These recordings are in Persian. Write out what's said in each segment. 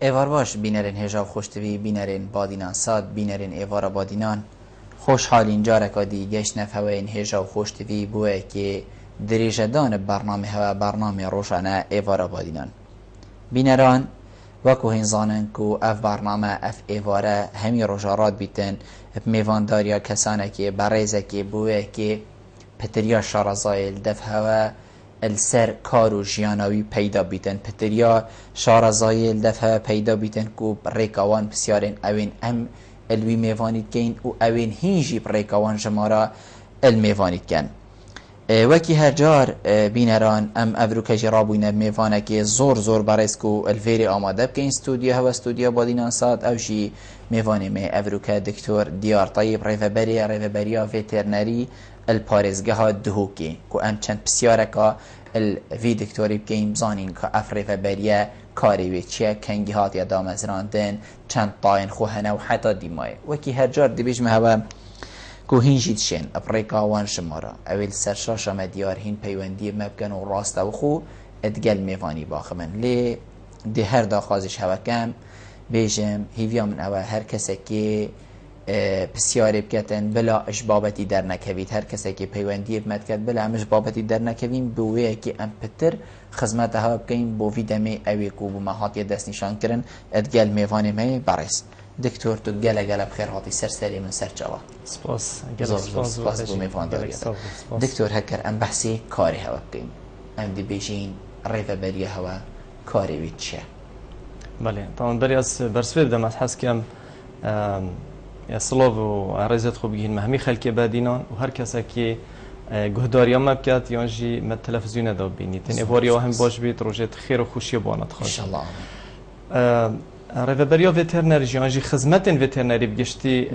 ایوار باش بینرین هجاب خوشتوی بینرین بادینان ساد بینرین ایوار بادینان خوشحالین جارکا دی گشت نفوین هجاب خوشتوی بوه که دریجدان برنامه هوا برنامه روشانه ایوار بادینان بینران وکو هنزانن کو اف برنامه اف ایواره همی روشارات بیتن میوانداریا کسانه که برایزه که بوه که پتریا شارزایل دف هوا السر کارو جیانوی پیدا بیتن پتریا شارزایل دف هوا پیدا بیتن کو ریکاوان بسیارین اوین ام الوی میوانید کن و اوین هینجی ریکاوان جمارا المیوانید کن وکی هر جار بینران ام افروکه جرابوینه میوانه که زور برایز کو الویری آماده بکن استودیو هوا استودیو بادینان ساد اوشی میوانه می افروکه دکتور دیار طیب ریوبریا ویترنری الپارزگاه دهوکی که ام چند بسیاره که الوی دکتوری بکن بزانین که اف ریوبریا کاری وی چیه کنگی هات یا دامزراندن چند طاین خوهنه و حتی دیمای وکی هر جار دی بیجمه هوا کو هینجید شن ابریکا وان شمارا اول سرشاش ما دیار هین پیوندی مبکن و راست و خو ادگل میوانی باخمن لی دی هر دا خازش هوا کم بیجم هیویا من او هر کسی که بسیاری بکتن بلا اشبابتی در نکوید هر کسی که پیوندی بمدکت بلا هم اشبابتی در نکوین بویه که ام پتر خدمت هوا بکن بو ویدمی اوی کو بو مهاتی دست نشان کرن ادگل میوانی می برس دکتور تو گله بخیر هاتی سری من سر جوا سپاس سپاس بو میوان داری دکتور هکر ام بحثی کاری هوا بکن ام دی بیجین ریوبری هوا کاری وید چیه بله طبعا بری از برسفید دم از حس کم یا صلاب و عرضت خوب بگین مهمی خلک بادینان و هر کسی که گهداری هم بکات یا جی مت تلفزیون داد بینید این واریا هم باش بید روزت خیر و خوشی بانات خواهد ان شاء الله ریوبریا ویترنری جی خدمت ویترنری بگشتی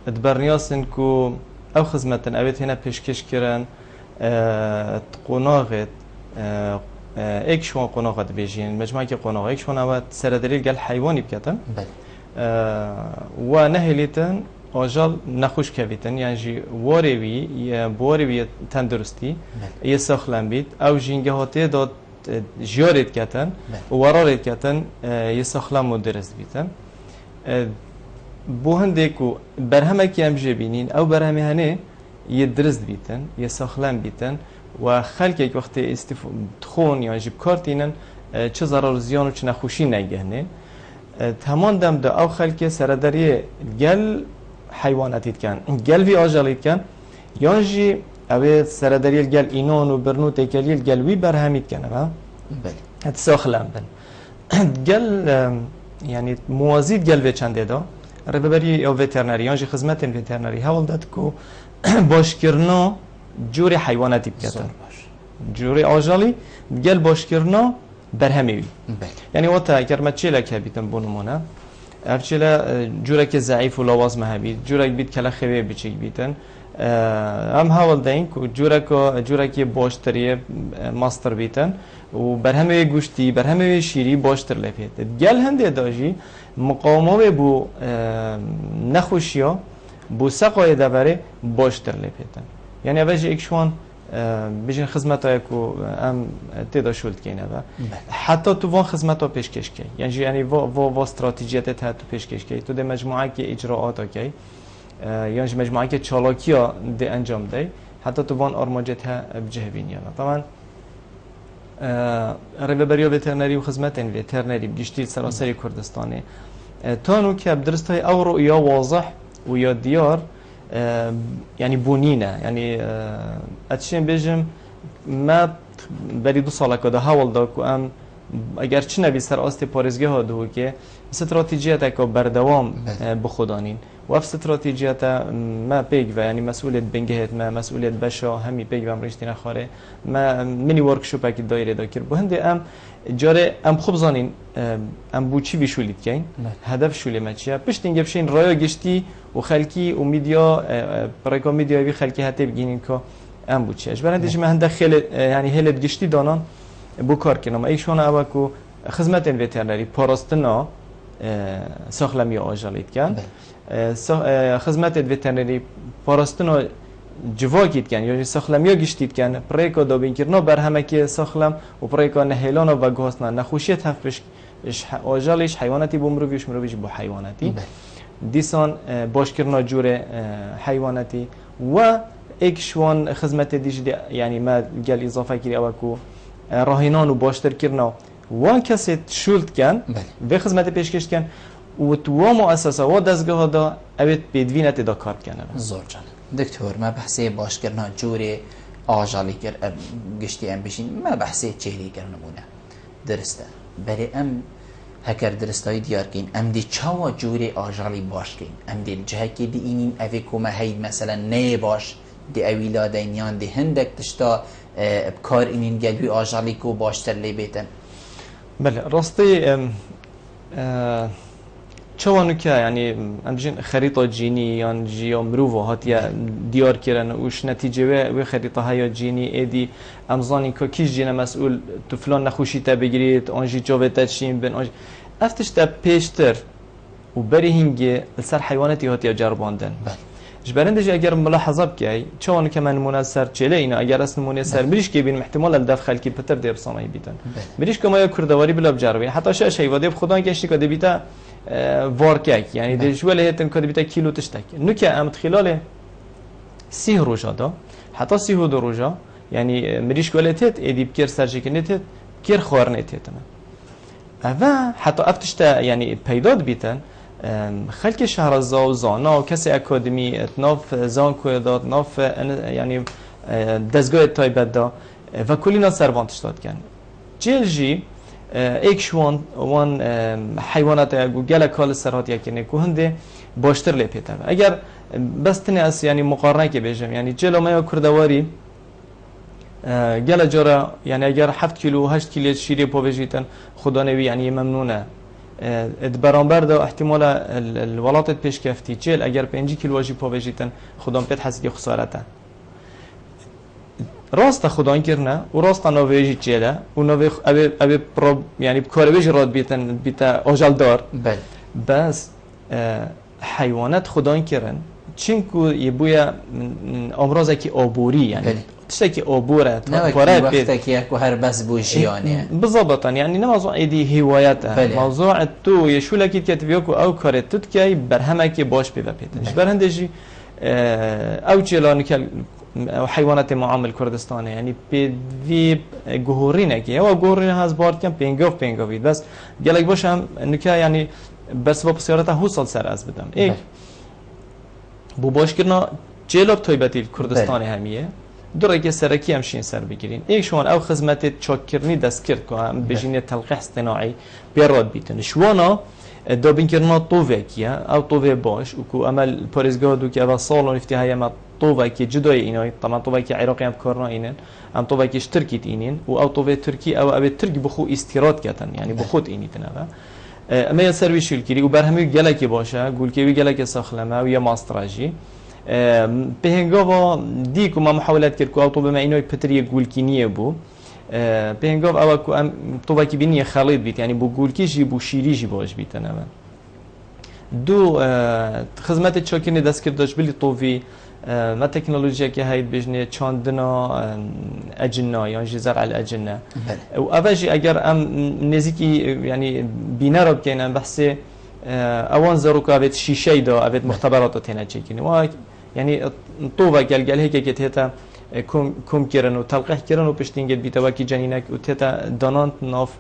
ادبرنیاسن کو او خدمتن اوت هنا پیشکش کردن قناغت ایک شون قناغت بیجین مجموعه که قناغ ایک شون اوت سردریل گل حیوانی بکتن و نهلیتن آجال نخوش کویتن یعنی جی واروی تندرستی یه ساخلم بید او جینگه هاته داد جیارت کتن و ورارت کتن یه ساخلم مدرس بیتن بو هنده کو برهمه که هم جبینین او برهمه هنه یه درست بیتن یه ساخلم بیتن و خلق یک وقت تخون یا جیب کارتینن چه ضرر زیان و چه نخوشی نگهنه تمام دم ده او خلق سرداری گل حیواناتیت کن گل وی آجالیت کن یا جی اوه سرداری گل اینان و برنو تکلیل گل وی برهمیت کنه با هت ساخلم بن گل یعنی موازید گل وی چنده دا ریوبری یا ویترنری یا جی خدمت ویترنری حوال داد کو باش کرنا جوری حیواناتی بکتن جوری آجالی گل باش کرنا برهمی یعنی وقتا اگر ما چیلا که بیتن بونمونه افچیلا جوره که ضعیف و لواز مهبید جوره بیت کلا خوی بیچیک بیتن هم حال دین که جوره که باشتریه ماستر بیتن و برهمی گوشتی برهمی شیری باشتر لفیت گل هنده داجی مقاومه بو نخوشیا بو سقای دبره باشتر لفیتن یعنی اوجه ایکشوان بیشتر خدمت های کو ام تدا شولد کنه و حتی تو وان خدمت ها پیشکش کی یعنی و استراتژیت ته تو پیشکش کی تو ده مجموعه که اجراعات کی یعنی مجموعه که چالاکی ها ده انجام دی حتی تو وان آرماجت ها بجهبینی طبعا ریوبریا ویترنری و خدمت ویترنری بیشتر سراسری کردستانه تانو که درست های او رؤیا واضح و یا دیار یعنی بونینه یعنی اتشین بیجم ما بری 2 سال که ده حال دا که ام اگر چی نبی سر آستی پارزگاه ها دو که استراتژیت که بردوام بخودانین و اف استراتژیت ما پیگ و یعنی مسئولیت بنگهت ما مسئولیت بشا همی پیگ و امرشتی نخواره ما منی ورکشوپ اکی دایره دا کرد بهنده ام جاره ام خوب زانین ام بوچی بیشولید کین هدف شولی ما چیه پشت اینگه بشین رای گشتی و خلکی و میدیا برای میدیایی خلکی حتی بگینین که ام بوچیش برندش ما هنده خیلی یعنی هلت گشتی دانان بو کار کنم ایشون اول کو خدمت ویترنری پاراستنا ساخلمی آجالیت کن خدمت ویترنری پاراستنا جواکیت کن یا ساخلمی گشتید کن پریکا دابین کرنا بر همه که ساخلم و پریکا نهیلان و گوسنا نخوشیت هفت آجالش حیواناتی بو مرویش مرویش بو حیواناتی دیسان باشکرنا جور حیواناتی و ایکشوان خدمت دیش یعنی ما گل اضافه کردی اوکو راهینان و باشتر کرنا و کسی شولد کن به خدمت پیشکش کن و تو مؤسسه و دستگاه دا اوید بدوینت دا کار کنه. زور جان دکتر ما بحثی باشکرنا جور آجالی کر گشتی ام بشین ما بحثی چهری کرنمونه درسته بله ام هکر درستایی دیار کن ام دی چاوا جور آجالی باش کن ام دی جه که دی اینیم اوی کما هید مثلا نه باش دی اویلا دینیان دی هندک تشتا بکار اینین گلوی آجالی کو باشتر لی بیتن. بله راستی چوانو که یعنی امجین خریطه جینی یا جیو مروو هاتیا دیار کردن وش نتیجه و خریطه های جینی ایدی امزانی که کیش جینه مسئول تو فلان نخوشی تا بگیرید آنجی جوه تشیم بن آنجی افتش تا پیشتر و بری هنگی سر حیواناتی هاتیا جرباندن. جبرندش اگر ملاحظه بکی چوانو که من نمونه سر چله اینا اگر اصل نمونه سر مریش که بین احتمال الدف خلکی پتر دیب سامایی بیتن مریش که ما یا کردواری بلا بجربی حتی شش حیوانات خدا گشتی که بیتا وارکک یعنی دشوال هتن که بیتا کیلو تشتک نوکه امت خلال 30 روزا دا حتی 32 روزا یعنی مریش کولتت ادیب کر سرجکنت کر خورنت تمام و حتی افتشتا یعنی پیداد بیتن خلک شهرزا و زانا و کسی اکادمی ناف زان کویداد ناف یعنی دستگاه تایبت دا و کلی نا سروانتش داد کن جلجی ایکش وان حیوانات اگو گل کال سرات یکنه که هنده باشتر لیپیتر اگر بس تنی از یعنی مقارنه که بیشم یعنی جلو ما کردواری گل جارا یعنی اگر 7 کیلو 8 کیلو شیری پا بجیتن خدا نبی یعنی ممنونه برانبر دا احتمال الولات پیش کفتی چل اگر 5 کیلو واجی پا بجیتن خدا پیت حسدی خسارته راست خدا کرنه و راست نویجی چله و نوی ابی یعنی کار بیش راد بیتا آجال دار بس حیوانات خدا کرن چنکو یبویا امراضی که آبوری یعنی تشتی که آبوره نه وقتی که یک هر بس بوشیانه بالضبط يعني نه موضوع ایدی هوايته موضوع تو یشو لکی که تبیو کو او کارت تو کی برهمه که باش پیدا پیداش برهندجی او چلان که حیوانات معامل کردستانه یعنی بدوی گهورینه که او گهورینه هز بارد کم پینگوی بس گلک باشم نکه یعنی بس با بسیارته حوصل سر از بدم ایک بو باش کرنا جلاب تایبتی کردستان همیه دوره که سرکی همشین سر بگیرین ایک شوان او خدمت چاکرنی دست کرد که هم بجین تلقیح صناعی بیاراد بیتن شوانا دابین کرنا طوفه کیا او طوفه باش و که عمل پارزگاه دو که اول سال نفتی های ما طوفه که جدای اینای طبعا طوفه که عراقی هم کارنا اینن هم طوفه که ترکیت اینن و او طوفه ترکی او ابی ترک بخو استیراد کردن یعنی بخود اینی تنها اما یه سرویس شلکری و برهمی گلکی باشه گولکیوی گلک ساخلمه و یا ماستراژی به هنگام دیگه ما محاولت کرد که آتو به معنای پتری گولکینیه بو به هنگام اول که ام تو که بینی خالد بیت یعنی بو گولکیشی بو شیریشی باش بیت نه دو خدمت چاکنی دست کرد داشت بلی طوفی ما تکنولوژیا که هاید بجنه چاندنا اجنه یا زرع الاجنه و اوجی اگر ام نزیکی یعنی بینه را بکنن بحث اوان زروکا بیت شیشه دا بیت مختبرات تنها چکنی و یعنی طوبه گل هیچ که تهتا کم کردن و تلقیح کردن و پشتینگت بیت وکی جنینک و تهتا دانان ناف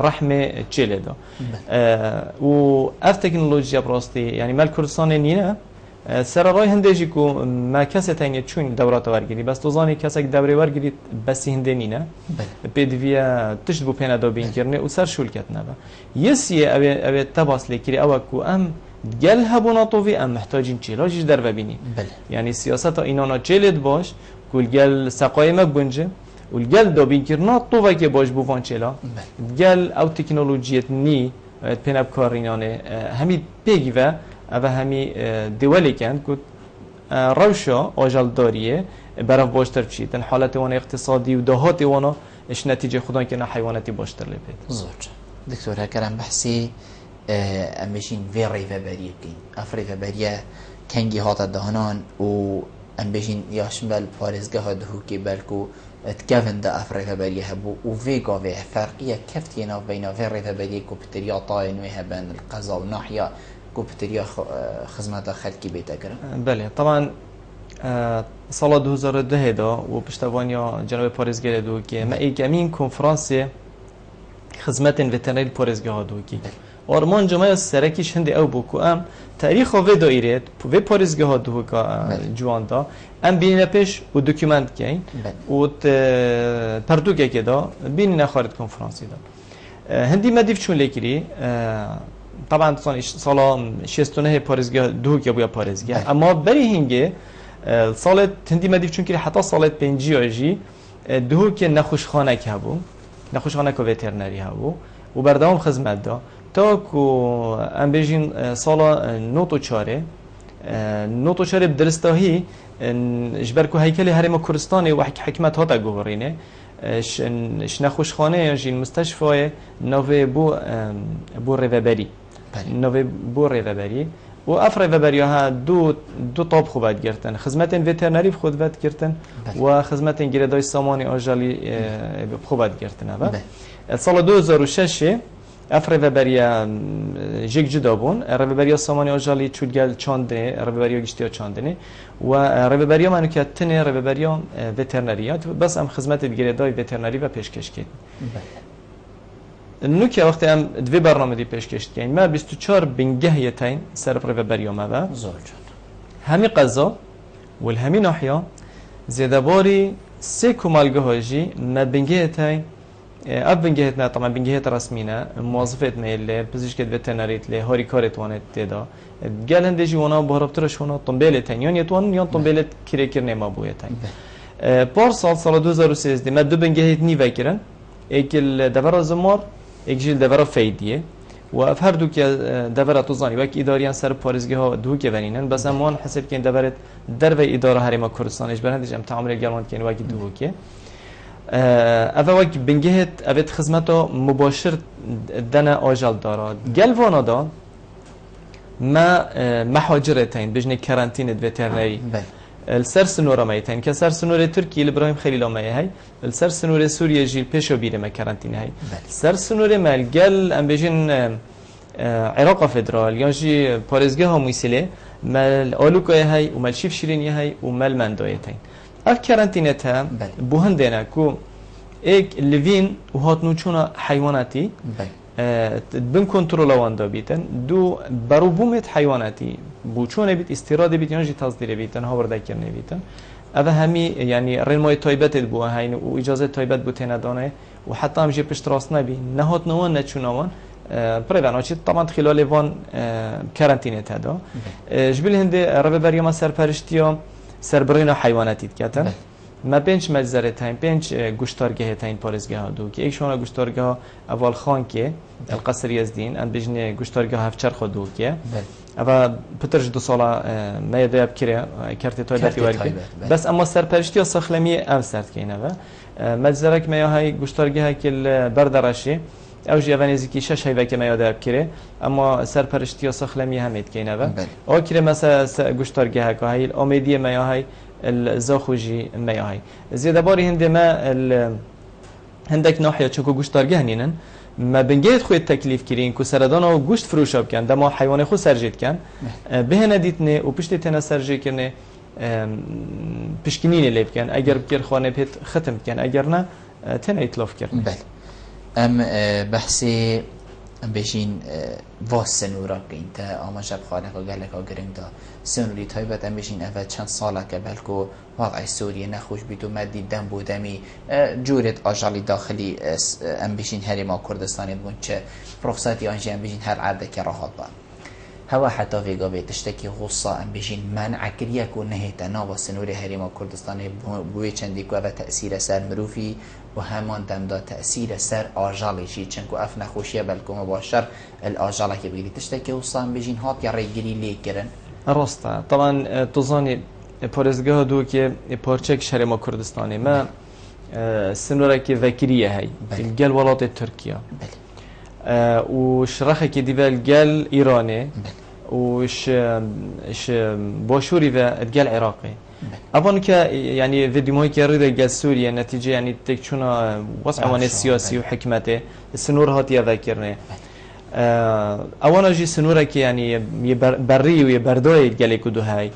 رحم چله دا و اف تکنولوژیا براستی یعنی مال کردستان نینه سر رای هندیجی کو ما کسی تینه چون دورات ورگیری بس تو زانی کسی که دوره ورگیری بس هنده نینه بدویا تشت بو پینا دا بین کرنه و سر شول کتنه با یسیه اوه تباس لیکری اوه کو ام گل هبونا طوفی ام محتاجین چیلاجیش در ببینی یعنی سیاست اینانا چیلید باش کل گل سقای مبنجه و گل دا بین کرنا طوفه که باش بوفان چیلا گل او تکنولوژیت نی پیناب کارینانه همی پیگی و اوه همی دولی کند که روشا آجال داریه برف باشتر چیدن حالت وان اقتصادی و دهات وانا اش نتیجه خدا که نه حیواناتی باشتر لیبید زور دکتور هکرم بحثی امبشین وی ریفه بریه کن افریفه بریه کنگی هات دهانان و امبشین یاشم بل پارزگاه دهو که بلکو تكافن دا أفريقيا باليه هبو وفيجا فيه فرقية كفتينا بين فيريفا باليه كوبتريا طاين وهبن القزا وناحية كوبتريا خدمات خلقي بيتكرا. بله طبعا سال 2010 دا و پشتوانیا جناب پارێزگای دو که ما ایکمین کنفرانسی خدمت وترنری پارێزگاه دو که آرمان جمعه سرکیش هنده او بکو ام تاریخ و دایره و پارێزگاه دو که جوان دا ام بینی پیش و دکومنت کن و پردوگه که دا بینی نخارد کنفرانسی دا هندی مدیف چون لیکری طبعا سال 69 پارێزگاه دو که بویا پارێزگاه اما بری هنگه سال هندی مدیف چون که حتی سال 50 جی دو که نخوشخانه که هبو نخوشخانه که وترنری هبو و بردام خدمت دا تا کو ام بیجین سال نوتو چاره بدرستاهی جبر کو هیکل هرم کردستان و حکمت ها تا گوهرینه ش نخوشخانه یا جین مستشفى نوی بو ریوبری نوی بو ریوبری و اف ریوبری ها دو طاب خوبت گرتن خدمت وترنری خوبت گرتن و خدمت گردای سامانی آجالی خوبت گرتن سال 2006 اف ریوبریا جگ جدا بون ریوبریا سامانی آجالی چولگل چاندنه ریوبریا گشتیا چاندنه و ریوبریا منو که تنه ریوبریا وترنریات بس ام خدمت گردای وترنری و پیشکش کرد نوکی وقتی ام دوی برنامه دی پیشکش کردیم ما 24 بنگه یتین سر ریوبریا ما و همی قضا و همی ناحیا زیاده باری سه کمالگاه هاجی ما بنگه یتین اب بنگهتنا طبعا بنگهت رسمينا موظفت ميل بزيشكت فيترنريت له هاري كارت وانت تدا قال هندجي وانا بهربترش هنا طنبيله تانيون يتوان يون طنبيله كريكر نما بويا تاني بار سال 2013 ما دو بنگهت ني فكرن اكل دفر زمار اكجيل دفر فيديه وافهر دو که دفر توزاني وك اداريان سر پاريزگه ها دو که ونينن بس امان حسب كين دفرت در و اداره هرم كردستان اجبر هندج ام تعامل گرمان كين وك دو که اوه وقت بنگهت اوه خدمتو مباشر دنا آجال دارد گلوانا دا ما محاجرتين بجنه کرانتین وترنری السر سنورا مایتین که سر سنور ترکی لابراهیم خلیل مایه هی السر سنور سوریه جیل پیشو بیره ما کرانتین هی سر سنور مال گل ام بجن عراق فدرال یا جی پارێزگه ها مویسله مال آلوکای هی و مال شیف شیرینی هی و مال مندایتین اف کرانتینه تا بوهندنا کو ایک لوین و هاتنو چونا حیواناتی بن کنترل واندا بیتن دو بروبومت حیواناتی بوچونه بیت استیراده بیت یعنی تصدیره بیتن ها برده کرنه بیتن اوه همی یعنی رنمای تایبت بو هین و اجازه تایبت بو تندانه و حتی هم جی پشت راست نبی نهات نوان نچونوان پرواناچی طبعا خلال وان کرانتینه تا دا جبیل هنده ربه بریما سرپرشتیا سربرین حیواناتی کردن ما 5 مجزره تایم 5 گوشتارگاه تایم پارێزگه ها دو که ایشون گوشتارگه ها اول خان که القصر یزدین ان بجنه گوشتارگه هفچر خود دو که اما پترش 2 ساله ما یاد بکره کرت تایبتی ورگه بس اما سرپرشتی ساخلمی ام سرت کینه و مجزره که ما های گوشتارگه ها که بردرشه او جوانیزی که 6 هیوه که ما یاد بکره اما سرپرشتی ساخلمی همید کینه و آخر مثلا گوشتارگه ها که های امیدی ما های الزاخوجي مياهي زيادة باري هندي ما هندك ناحية چونكو گوشتارگه هنينن ما بنگهت خوی تکلیف کرین که سردان و گوشت فروشاب کن دما حیوان خود سرجید کن بهنه دیتنه و پشت تنه سرجی کنه پشکنین لیب کن اگر بکر خانه پیت ختم کن اگر نه تنه اطلاف کرن بله ام بحثی بجین واس سنورا که انت آما شب خانه که گله که گرنگ دا سنوری تایبت ام بجین اول چند ساله که بلکو واقع سوریه نخوش بیت و مدی دم بودمی جورت آجالی داخلی ام بجین هرما کردستانی بون چه رخصتی آنجی ام بجین هر عرده که راحت با هوا حتی ویگا به تشتکی غصه ام بجین منع کریه که نهیت ناوا سنوری هرما کردستانی بوی چندی که و تأثیر سر مروفی و همان دم دا تأثیر سر آجالشی چنکو اف نخوشیه بلکو مباشر الآجاله که بگیری تشتکی غصه ام بجین هات یا ریگیری لی کرن راسته طبعا توزانی پارێزگه دو که پارچک شهر ما کردستانی ما سنوره که وکریه هی گل ولات ترکیه و شرخه که دیول گل ایرانه و باشوری و گل عراقی أبون ك يعني فيديو ماي كريدة جال سوريا نتيجة يعني تكشونا وضع وان السياسي وحكمته السنور هاتي ذاكرني أولا جي سنورة كي يعني بري ويبردوي جالي كدو هاي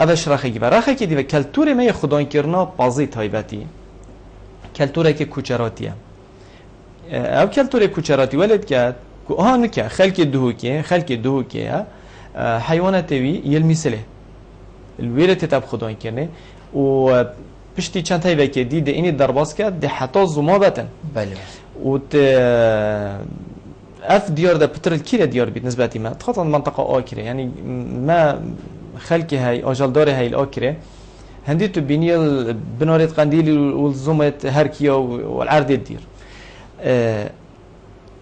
أبش راخي كبار راخي كي دي كالتوري ما يخدون كرنا بازيت هاي باتي كالتوري كي كوچراتيا أو كالتوري كوچراتي ولد كات نكا خلق دهوكي حيوانات وي يلمسله الويرة تتاب خدون كرنه و بشتي چند هاي وكي دي ده إني درباس كات ده حتى زمابتن بله و اف ديار ده بتر الكيرة ديار بيت نسبتي ما تخاطر منطقة آكرة يعني ما خلقي هاي أجلدار هاي الآكرة هندي تبيني بنارة قنديل والزومة هركيا والعرض الدير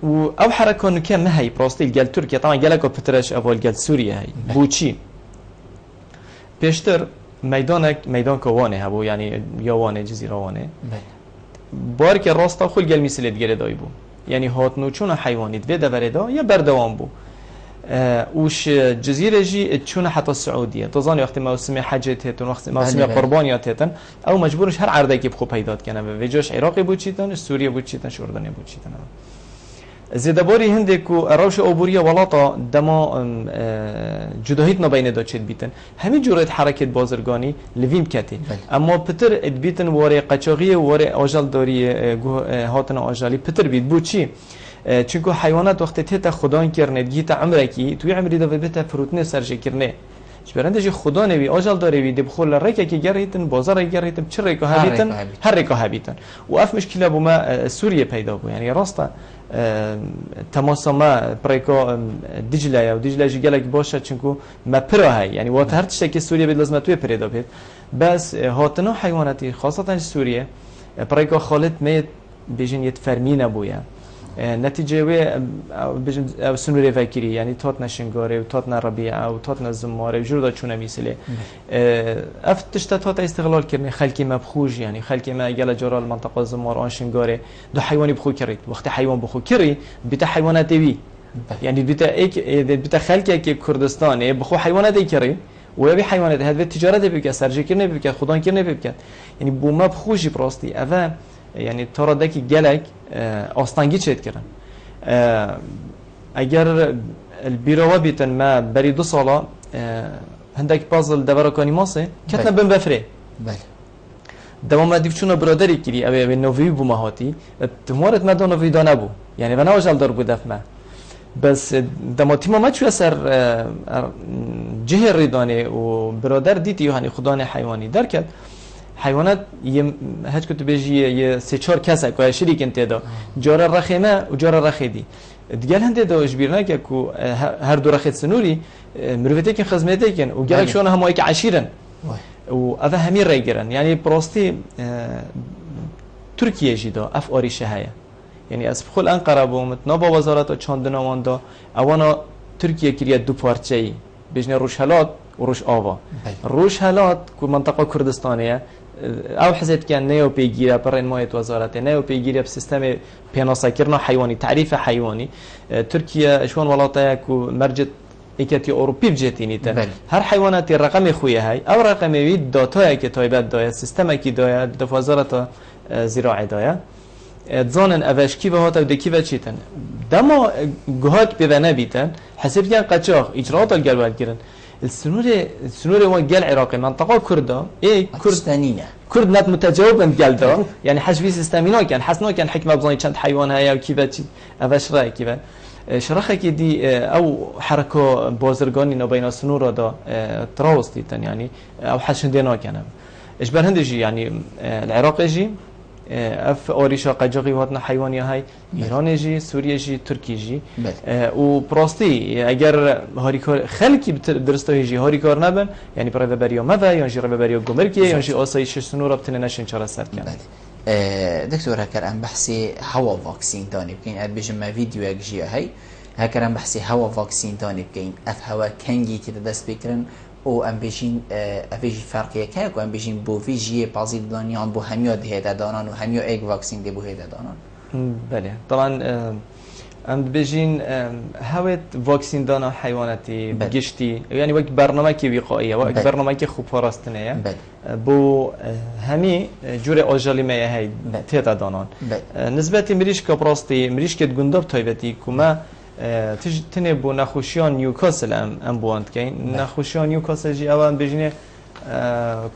و حركة نكا ما هي براستيل قال تركيا طبعا قالك بترش أول قال سوريا هاي بوشي بيشتر ميدان كوانه هبو يعني يوانه جزيرة وانه بارك راستا خل قال مثل ديار دايبو يعني هاتنو چون حيواني دو دوردا یا بردوام بو وش جزيرة جي تشون حتى السعودية تظن وقت موسم حجت هتون وقت موسم قربانيات هتون او مجبورش هر عرضه که بخو پیدات کنه و جاش عراقی بود چیتن سوریه بود چیتن شوردانی بود چیتن زیدباری هنده کو روش اوبوریا ولاتا دما جداهیت نبینه دا چید بیتن همین جورت حرکت بازرگانی لویم کتی اما پتر ادبیتن واره قچاقی واره آجال داری هاتن آجالی پتر بید بود چی چونکو حیوانات وقت تیتا خدان کرنه گیت عمرکی توی عمری دا بیت فروتنه سرجه کرنه شبرنده جی خدا نوی آجال داره وی دبخول رکه که گریتن بازار گریتن چه رکه هبیتن هر رکه هبیتن و اف مشکل ابو ما سوریه پیدا بو یعنی راستا تماس ما پریکا دیجله یا دیجله جی گلک باشه چونکو ما پرا هی یعنی وقت هر چیزی که سوریه بید لازم توی پیدا بید بس هاتنا حیواناتی خاصتا سوریه پریکا خالد می بیشین یت فرمینه بویا نتیجه و سنوری فکری یعنی تات نشنگاره و تات نربیعه و تات نزماره و جوردا چونه میسله افتشت تات استغلال کردن خلکی مبخوش یعنی خلکی ما گل جرال منطقه زمار آنشنگاره دو حیوانی بخو کرد وقتی حیوان بخو کری بیت حیوانات وی یعنی بیت خلکی که کردستانه بخو حیوانات کری و یه حیوانات هدف تجارت بکه سرجه کرنه بکه خدان کرنه بکه یعنی بو مبخوشی براستی اول يعني ترى داكي جالك أستانجي شيء كرن أجر البيروة بيتن ما بري 2 سالا هندك بازل دوركاني ماسه كتنا بن بفري بله دوام ما ديفشونا برادري كري أبي نوفي بومهاتي تمارت ما دون نوفي دانا بو يعني بنا وجال دار بود ما بس دماتي ما شو أثر جه الريداني وبرادر ديتي يعني خداني حيواني دركت حیوانات هیچ کدوم بیشی یه 3-4 کس که شریک انتدا جار رخیمه و جار رخیدی دیگر هنده داش بیرنا که کو هر دو رخید سنوری مروته که خدمته کن و گرک شون همایی که عشیرن و اذا همین رای گرن یعنی براستی ترکیه جدا اف آریشه هیا یعنی از خل انقره بومت نبا وزارت چاندنا واندا اوانا ترکیه کریه 2 پارچه‌ای بجن روشهلات و روش آوا روشهلات که منطقه کردستانیه او حزت كان نيو بيجيرا برين مويت وزارته نيو بيجيرا بسيستم بيانوسا كرنا حيواني تعريف حيواني تركيا شلون ولاطه كو مرجت ايكاتي اوروبي بجتيني هر حيوانات الرقم خويا هاي او رقم وي داتا كي تايبات دايا سيستم كي دايا د وزاره زراعه دايا تزانن اوش كي وهات و دكي وچيتن دما جهات بيبنا بيتن حسب كان قچاخ اجراءات الجلوال كرن السنوري هو جال عراقي منطقة كردة إيه كرد نات متجاوب من جالدا يعني حجبي سيستمينا كان حسنا كان حكمة بزاني چند حيوان هيا وكيفا أفش رأي كيفا شرخة كدي أو حركة بازرگاني نبين السنورة دا تراوس ديتن يعني أو حشندنا كان إيش برهندجي يعني العراق جي اف آریشا قجاقی واتنا حیوانی های ایران جی سوریه جی ترکی جی و پراستی اگر هاریکار خلکی درسته جی هاریکار نبن یعنی برای بریا مذا یا جی برای بریا گمرکیه یا جی آسایش سنور بتونه نشن چرا سر کنه دكتور هكر ام بحثي هوا فاكسين تاني بكين اد بيجم ما فيديو اجي هاي هكر ام بحثي هوا فاكسين تاني بكين اف هوا كنجي كده دست بكرن او ام بيجين افيجي فرقيه كاك ام بيجين بو فيجي بازي دانيان بو هميو دهيدا دانان و هميو ايك فاكسين دي بو هيدا دانان بله طبعا ام بيجين هاوت فاكسين دانا حيواناتي بله. بجشتي يعني وقت برنامج كي وقائية وقت بله. برنامج كي خوب فراستنية بله. بو همي جور آجالی می هاي بله. تيتا دانان بله. نسبة مريش كبراستي مريش كت جندب تايبتي كما تنه بو نخوشیان نیوکاسل ام بواند کین نخوشیان نیوکاسل جی اول بجنه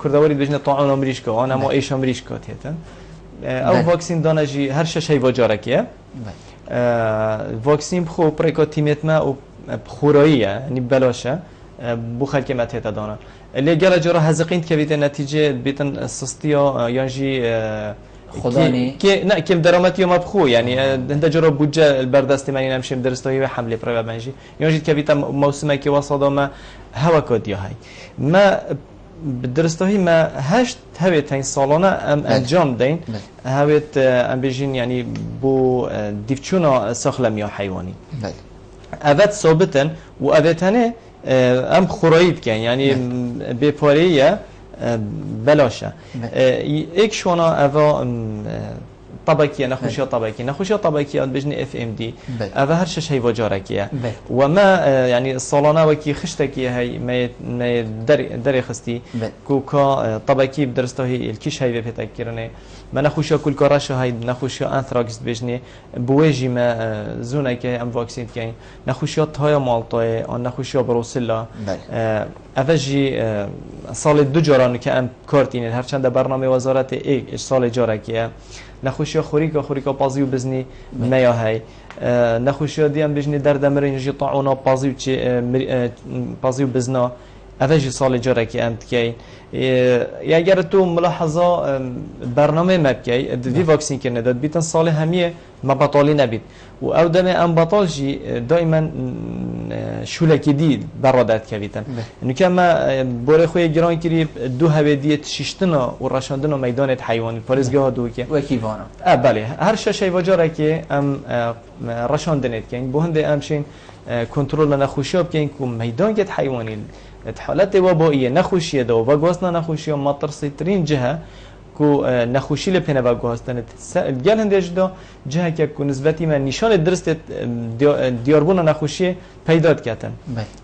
کردواری بجنه طاعون امریکا آن اما ایش امریکا تیتن او واکسین دانه جی هر شش هی وجاره کیه واکسین بخو پریکا تیمیت ما و بخوراییه یعنی بلاشه بو خلک ما تیتا دانه اللي جرى جرى هزقين كبيت النتيجة بيتن سستيا يانجي خداني كي نا كيف درامات يوم أبخو يعني هند جرى بوجة البردست ماني نمشي مدرستوي وحملة برا بمشي يانجي كبيت موسمه كي وصل ما هوا كوديا هاي ما بدرستوي ما هشت هويت هاي صالونة ام انجام دين هويت ام بيجين يعني بو ديفشونا سخلم يا حيواني أبد ثابتا وأبتنه ام خورایید کن یعنی بپاریه بلاشه ایک شونا اوا طبقیه نخوشی طبقیه بجنی اف ام دی اوا هر شش هی وجارکیه و ما یعنی سالانه وکی خشتکیه هی ما در خستی کوکا طبقی بدرسته هی الکیش هی بپتکرنه ما نخوشی کل کارش هی نخوشی آنتراکس بجنی بوجی ما زونه که ام واکسین کن نخوشی تای مالتای آن نخوشی بروسلا اوجی سال دو جارانو که ام کارتینه هرچند برنامه وزارت ایک سال جارکیه نخوشی خوریکا پازیو بزنی میا هی نخوشی دیم بجنی در دمرین جی طاعونا پازیو بزنا اوجی سال جارکی ام کی یا اگر تو ملاحظه برنامه مبکی دی واکسین کنه داد بیتن سال همیه ما بطالی نبید و او دم ام بطال جی دائما شولکی دی برادت کبیتن انو که ما بوره خوی گران کری دو هودیت شیشتنا و رشاندنا میدان حیوانی پارزگاه دو که وکیوانا بله هر شش وجاره که ام رشاندنت که بو هنده امشین کنترل نخوشیاب که این میدان که حیوانی حالت وبائیه نخوشیه دو و گوسنا نخوشیه ما ترسیترین جهه کو نخوشی لپنه و گوستن گل هندش دو جهه که کو نسبتی من نشان درست دیاربون نخوشی پیدا کردن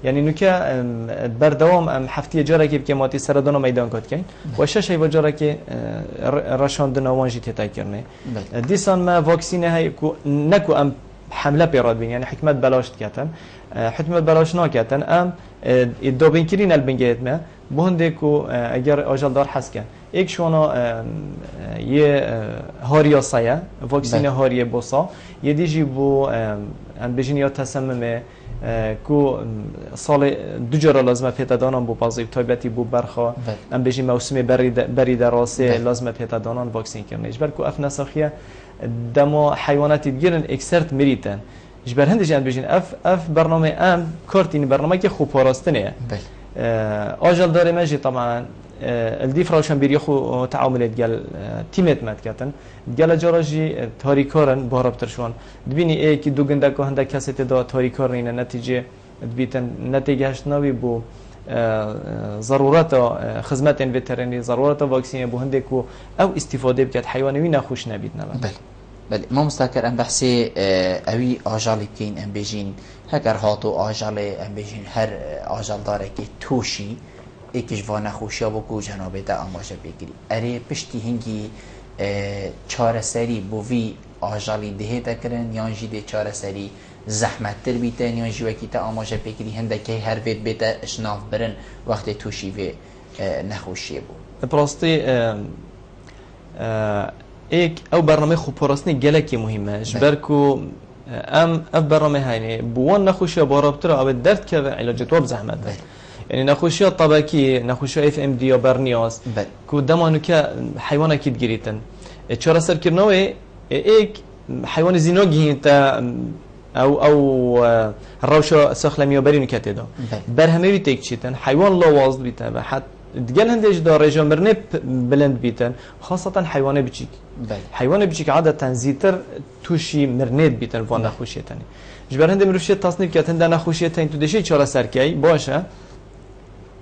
یعنی نوکه بردوام هفته جاره که ماتی سردان میدان کات کن و شش ای جاره که رشاندن وانجی تتا کرنه دیسان ما واکسینه های کو نکو ام حمله پیراد بین یعنی حکمت بلاشت کردن حکمت بلاش نکردن ام دوبین کرین البنگیت ما بونده کو اگر آجال دار حس کن یک شونا یه هاریا سایه واکسین هاریه بوسا یه دیجی بو ام بجین یا تسممه کو سال دو جرا لازمه پیتا دانان بو پازیب تایبتی بو برخا ام بجین موسم بری دراسه لازمه پیتا دانان واکسین کرنه اجبر کو اف نساخیه دما حیواناتی دیگرن اکسرت مریتن جبر هندش يعني بيجين اف برنامه ام كارتين برنامه که خوب پاراستنه آجال داره ماجي طبعا الديف روشن بيري خو تعاملات قال تيمت مات كاتن قال جراجي تاریکارن بارابترشون دبینی ای که دو گنده که هنده کسی تدا تاریکار اینه نتیجه دبیتن نتیجه هشتناوی بو ضرورت خدمت وترنی ضرورت واکسین بو هنده که او استفاده بکرد حیوانوی نخوش نبید نبود بله ما مستقر ام بحثی اوی آجالی کین ام بیجین هکر هاتو آجالی ام بیجین هر آجال داره که توشی ایکش و نخوشی بکو جنابه دا آماجه بگیری اره پشتی هنگی چاره سری بوی آجالی دهه تکرن یا جیده چاره سری زحمت تر بیتن یا جوکی تا آماجه بگیری هنده که هر وید بیتا اشناف برن وقت توشی و نخوشی بو براستی ایک او برنامه خوب پرستنی گلکی مهمه جبر کو ام اف برنامه هاینه بوان نخوشی بارابطر او درد که علاجت واب زحمت ده یعنی نخوشی طبقی نخوشی اف ام دی یا برنیاز کو دمانو که حیوان اکید گریتن چرا سر کرنوه ایک حیوان زینا گیهن تا او روشا سخلمی و برینو کتی دا برهمه بی تک چیتن حیوان لاواز بیتن و حتی دیگر هندش داره جمرنه بلند بیتن خاصتا حیوان بچیک حیوان بچیک عادتا زیتر توشی مرنید بیتن وان نخوشیتنی جبر هنده مروشیت تصنیف که هنده نخوشیتن تو دشی چاره سرکی باشه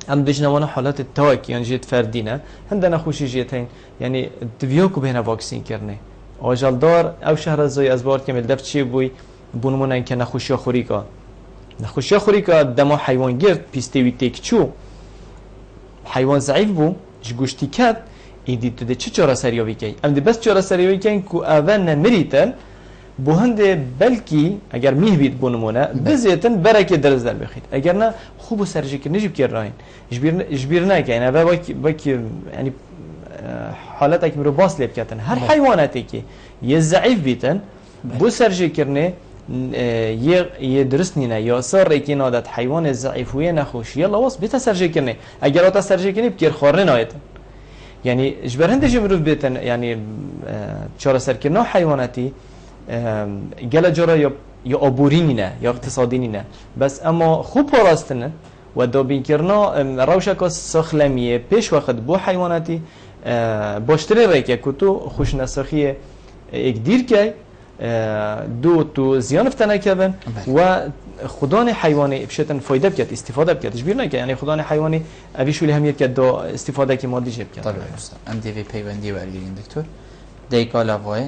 هم دجنوانه حالات تاکی یعنی جیت فردینه هنده نخوشی جیتن یعنی دویاکو بهنا واکسین کرنه آجال دار او شهر زوی از بار کمل دفت چی بوی بونمون این که نخوشی خوری که دما حیوان گرد پیسته وی تکچو حیوان ضعیف بو جگوشتی کد ایدی تو ده چه چاره سریاوی کی ام ده بس چاره سریاوی کی کو اول نمریتن بو هنده بلکی اگر میه بید بونمونه بزیتن برکه درز در بخید اگر نه خوب و سرجی که نجیب کر راین اجبیر نه که اینا باکی یعنی حالت اکی مرو باس لیب کتن هر حیواناتی که یه ضعیف بیتن بو سرجی کرنه یه درست نینه یا سر اکی نادت حیوان ضعیفویه نخوش یلا واس بیتا سرجی کرنه اگر آتا سرجی کنی بکر خارن آیتن یعنی اجبر هنده جمروف بیتن یعنی چاره سر کرنه حیواناتی گله جرا یا آبورینی نه یا اقتصادی نه بس اما خوب پاراستنه و دابین کرنا روشک سخلمیه پیش وقت بو حیواناتی باشتری رای که تو خوش نسخی یک دیر که دو تو زیان فتنه کردن و خدان حیوانی بشتن فایده بکرد استفاده بکرد اجبیر نه که یعنی خدان حیوانی اویشولی همیت که دو استفاده که مادی جب کرد. طبعا استاد. ام دی وی پیوندی ورگیرین دکتر. دیکالا وای.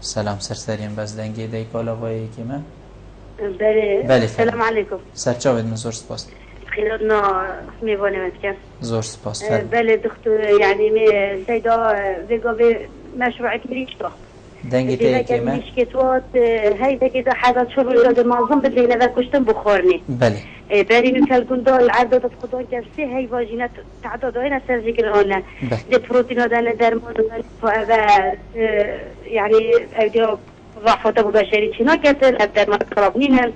سلام سرسریم بس دنگی دیکالا وای کی من؟ بله سلام علیکم. سرچاوید من زور سپاس. خیرنا میوانه مسکن. زور سپاس. بله دکتر یعنی می سیدا دیگه مشروعیت میریشتو. دنگی کی من؟ مشکلات هی دیگه حالات شروع شده منظم بدینه و کشتن بخورنی. بله. برای نکل دال عدد خدا کسی هی واجینت تعداد هایی نسر ذکر آنه. ده پروتئین دادن درمان و یعنی اگه ضعفات بشری چینا کردن درمان خراب نینن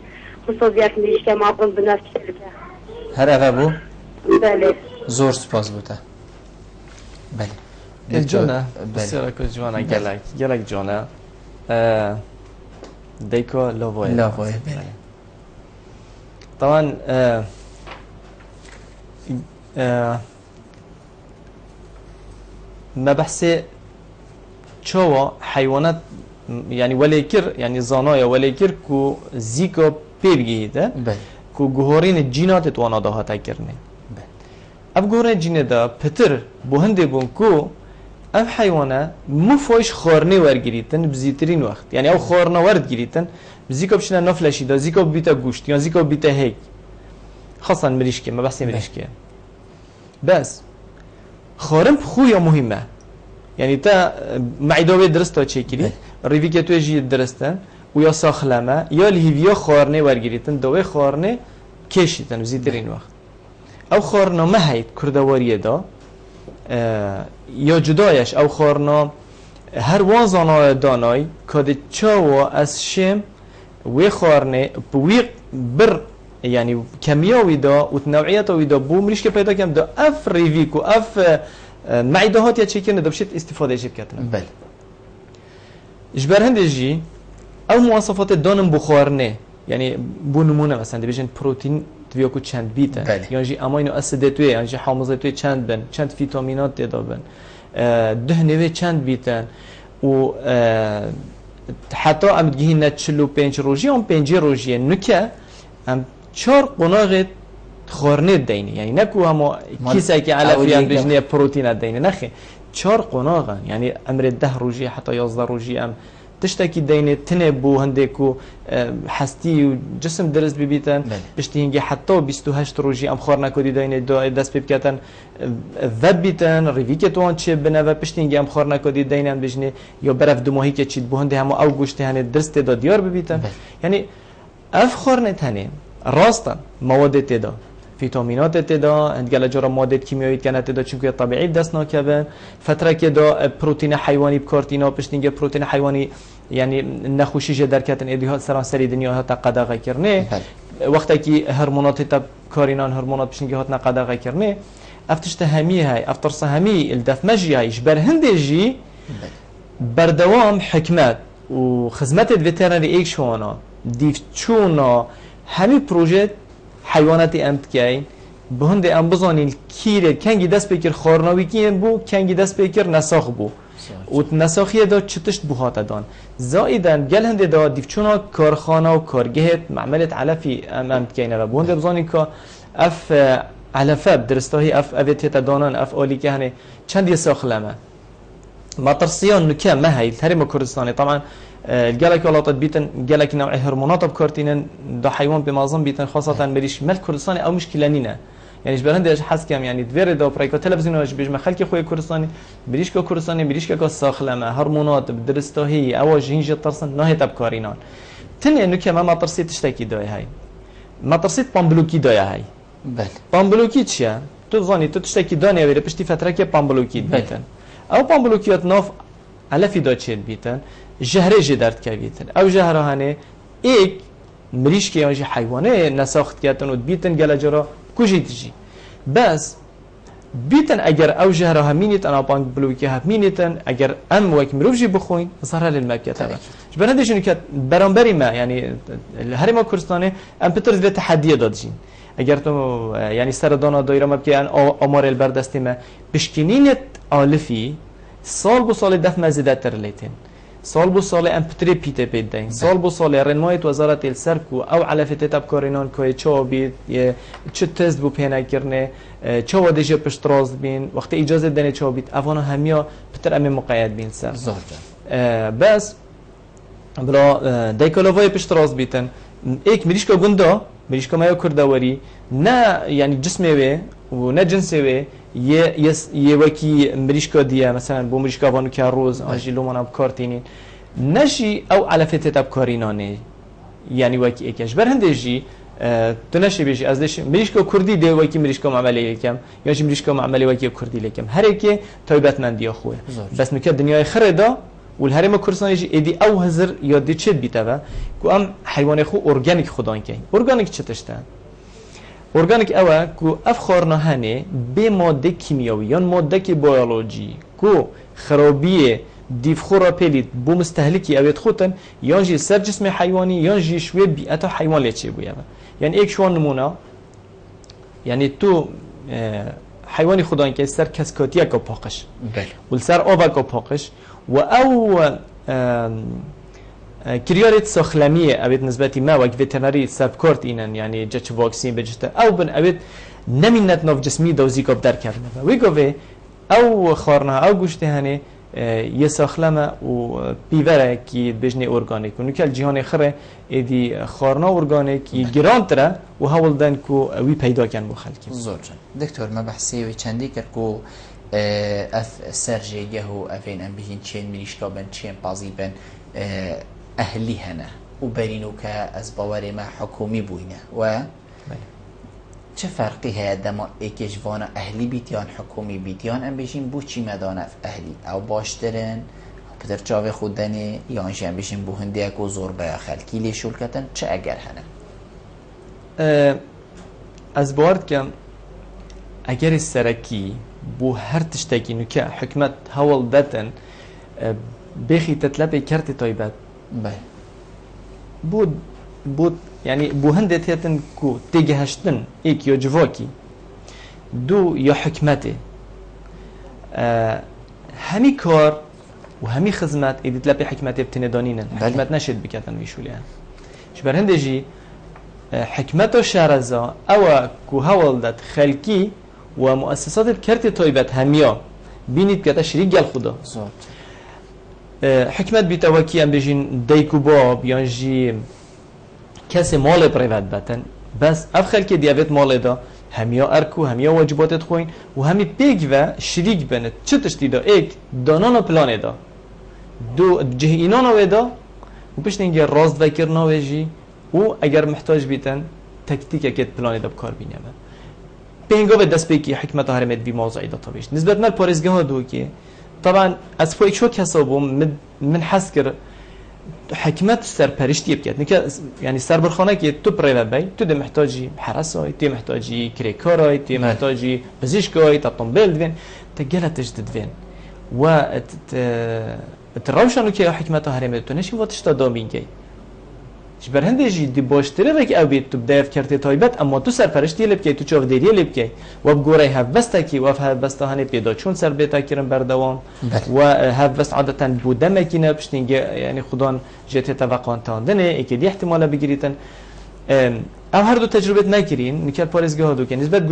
خصوصیت میش که ما قم بنفس کرده. هر اوه بله. زور سپاس بوده. بله. جانا بسیار که جوانا گلک جانا دیکا لاوای بله. طبعا ما بحث چوا حیوانات يعني ولكر يعني زانايا ولكر كو زيكا بيبجيده كو جوهرين الجينات توانا ده تكرني اب جوهرين الجين ده بتر بوهندي بونكو اب حيوانا مفوش خورني ورگريتن بزيترين وقت يعني او خورنا ورد گريتن زيكا بشنا نفلشي ده زيكا بيتا گوشت يعني زيكا بيتا هيك خاصا مريشكي ما بحثي مريشكي بس خورم خويا مهمه يعني تا معدوي درستا چيكري ريفيكي تو جي درستن ويا ساخلمه يا لهيفيا خورني ورگريتن دوي خورني كيشيتن زيترين وقت او خورنا ما هيت كردواريه دا یا جدایش او خورنا هر وازانا دانای کد چاوا از شم وی خورنه بوی بر یعنی کمیاوی دا و نوعیتاوی دا بو مریش که پیدا کم دا اف ریویک و اف معیده هات یا چی کنه دا بشید استفاده جیب کتنه بله اجبر هندجی او مواصفات دانم بخورنه یعنی بو نمونه مثلا بیشن پروتئین تویاکو چند بیتن یعنی جی امینو اسید توی یعنی جی حامضه توی چند بن چند فیتامینات دیدا بن دهنوی چند بیتن و حتی ام گهین 45 روزی ام 5 روزی نکه ام 4 قناغ خورنه دینی یعنی نکو همو کیسه که علفی ام بجنه پروتئین دینی نخی 4 قناغ یعنی امر 10 روزی حتی 11 روزی ام تشتكي دينه تنه بو هندكو حستي و جسم درست ببيتن بشتينجي حتى 28 روجي ام خورنا كودي دينه دست بكتن ذب بيتن ريفيكتوان تشي بنا و بشتينجي ام خورنا كودي دينه بجني يا برف دماهي که چيت بو هنده هم او گوشت هن درست دا ديار ببيتن يعني اف خورنه تنه راستن مواد تدا فيتامينات تدا هندگل جرا ماده كيميائي كانت تدا چونكو طبيعي دست ناكبن فتره که دا پروتئین حيواني بكارتينا بشتينجي پروتئین حيواني يعني نخوشی جه درکتن ایدیات سراسری دنیا ها تا قدغه کرنه وقتی که هورمونات تا کارینان هورمونات بشنگی هات نقدغه کرنه افتشت همی های افترس همی الدفمجی هایش بر هندجی بردوام حکمت و خدمت وترنری ایک شوانا دیفچونا همی پروژه حیوانات امتکین به هند ام بزانین کیره کنگی دست بکر خورناوی کیم بو کنگی دست بکر نساخ بو و نساخیه دا چتشت بوهات دان زائدن گل هنده دا دیفچونا کارخانه و کارگهت معملت علفی امت کینه و بونده بزانی که اف علفه درستاهی اف اویتیت دانان اف آلی که هنه چند یه ساخلمه مطرسیان نکه مهیل تریم کردستانی طبعا الجالك ولاتت بيتن جالك نوع هرمونات بكارتينن ده حيوان بمعظم بيتن خاصة مريش مل كردستاني أو مشكلة نينا يعني إيش برهندش حس كم يعني تفرد ده وبرايكو تلفزيون وش بيجمع خلك خوي كردستاني بريش كردستاني بريش كقصة لما هرمونات بدرسته هي أو جينج الترسن نهي تبكارينان تاني إنه كمان ما ترسيت تشتكي ده هاي ما ترسيت بامبلوكي ده هاي بله بامبلوكي تشيا تظني تشتكي دانيا ولا بشتي فترة كي بامبلوكي بيتن أو بامبلوكيات ناف على في داتشيت بيتن جهره جدارت که بیتن او جهره هنه ایک مریش که یانجی حیوانه نساخت کردن و بیتن گله جرا کجی تجی بس بیتن اگر او جهره همینیت انا بانک بلوکی همینیتن اگر ام وک مروجی بخوین ظهر للمکه جبران دیشون که برانبری ما یعنی هرما کردستانه ام پترز به تحدی دادجین اگر تو یعنی سردانا دایره ما که آمار البردستی ما بشکنینت آلفی سال بو سال دف مزیده ترلیتن سال بو سال ام پتری پیته پیدین سال بو سال رنمایت وزارت السرکو او علافت تبکارینان که چه بید چه تست بو پینا کرنه چه ودیجه پشتراز بین وقت اجازه دنه چه بید اونا همیا پتر ام مقید بین سر بس بلا دایکولوای پشتراز بیتن ایک مریشکا گندا مریشکا مایا کردواری نه یعنی جسمه و و نه جنسه و یه وکی مریشکا دیه مثلا بو مریشکا وانو که روز آجی لومانا بکارتینین نشی او علافت تبکارینانه یعنی وکی ایکش بر هنده جی تو نشی بیشی از دیش مریشکا کردی ده وکی مریشکا معملی یکم یا چی مریشکا معملی وکی کردی لیکم هر اکی تایبت من دیا خوه بس نکه دنیای خرده والهرم کردستان یه ایدی او هزار یادی چه بیته و که ام حیوان خو ارگانیک خدان که ارگانیک چه تشتن ارگانیک اوه که افخارنا هنه به ماده کیمیایی یا ماده کی بیولوژی که خرابی دیفخورا پیلید بو مستهلکی اوید خودن یا جی سر جسم حیوانی یا جی شوی بیعت حیوان لیچه بویه یعنی یک شوان نمونه یعنی تو حیوانی خدان که سر کسکاتیه که پاکش و سر آب که پاکش و او کریارت ساخلمیه اوید نسبتی ما وقت وترنری سبکارت اینن یعنی جچ واکسین بجته او بن اوید نمینت ناف جسمی دوزی کب در کردن و گوه او خارنها او گوشته هنه یه ساخلمه و پیوره که بجنه ارگانیک و نکل جهان خره ایدی خارنا ارگانیک گران تره و هول دن که وی پیدا کن بو خلکی زور جان دکتور ما بحثی و چندی کرد که اف سرجیه و افین ام بهین چین مریشکا بن چین بازی بن اهلی هنه و برینو که از باور ما حکومی بوینه و چه فرقی هست دما ایکش وانا اهلی بیتیان حکومی بیتیان ام بهین بو چی مدانه اهلی او باشترن پدر چاوه خودنه یا انشی ام بهین بو هنده اکو زور بیا خلکی لیشول کتن چه اگر هنه از بارد کم اگر سرکی بو هر تشتاکی نوکه حکمت هول داتن بخی تطلبه کرت تایبت بود یعنی بو هنده تیتن کو تیگه هشتن ایک یا جواکی دو یا حکمته همی کار و همی خدمت ایدی تلبه حکمته بتنه دانینن حکمت نشد بکتن ویشولیه شبر هنده جی حکمت و شرزا او کو هول دات خلکی و مؤسسات بکرت تایبت همیا بینید که تا شریک گل خدا حکمت بیتواکی ام بجین دیکو باب یا جی کسی مال پریوت بتن بس اف خلکی دیوید مال دا همیا ارکو همیا واجباتت خوین و همی پیگ و شریک بنت چه تشتی دا ایک دانانا پلانه دا دو جهینانا ویدا و پشت اینگه راست وکرنا ویجی و اگر محتاج بیتن تکتیک اکید پلانه دا بکار بینیم بهنگاه دست بکی حکمت هرمت بی موضوعی دا طبیش نسبت مال پارزگاه ها دو که طبعا از فوق شو کسابم من حس کر حکمت سرپرشتی بکرد نکه یعنی سربرخانه که تو پریوت بی تو ده محتاجی حرسای تو محتاجی کریکارای تو محتاجی پزشکای تا طنبل دوین تا گلتش دوین و تروشانو که حکمت هرمت تو نشی واتش تا دامینگی شبر هنده جی دی باشتره رک او بیت تو بدایف کرده تایبت اما تو سرپرشتی لب تو چاو دیری لب کی و بگوره هفوسته کی و هفوسته هنه پیدا چون سر بیتا کرن بردوام و هفوست عادتا بودم کی نبشتینگه یعنی خدان جت توقعان تاندنه اکی دی احتمالا بگیریتن او هر دو تجربه نکرین نکل پارزگاه دو که نسبت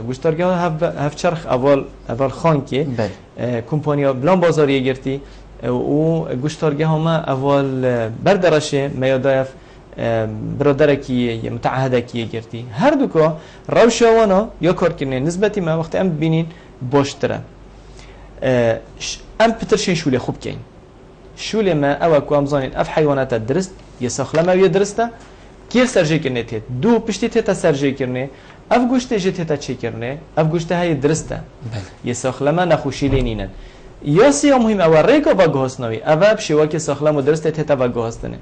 گوشتارگاه هف چرخ اول خان که کمپانیا بلان بازاری گرتی و گوشتارگه همه اول بردرشه میادایف برادرکی متعهدکی گرتی هر دو که روشوانا یا کار کنه نسبتی ما وقتی ام ببینین باشتره ام پترشین شوله خوب کن شوله ما او کو امزانین اف حیوانات درست یساخله ما وی درسته کی سرجی کنه ته دو پشتی ته سرجی کنه اف گوشت جته تا چی کنه اف گوشت های درسته یساخله ما نخوشی لینن یا سیا مهم او ریکا با گهستنوی او بشوا که ساخله ما درسته ته تا با گهستنه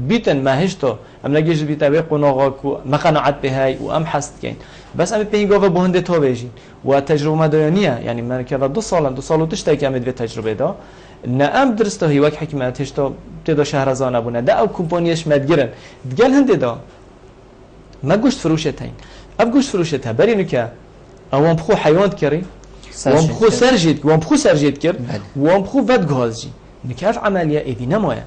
بیتن ماهشتو ام نگیش بیتا به قناغا کو مقنعت به های و ام حست کن بس ام پیگا و بهنده تو بیجین و تجربه مدیانیه یعنی من که 2 سال و تشتا که ام دوی تجربه دا نه ام درسته هی وقت حکمت تشتا تدا شهرزانه بونه ده او کمپانیش مدگیرن دگل هنده دا ما گوشت فروشه تاین اب گوشت فروشه تا برینو که اوام بخو حیوان کری وام بخو سرجید کرد وام بخو ود گازجی نکاف عملیه ایدی نمایه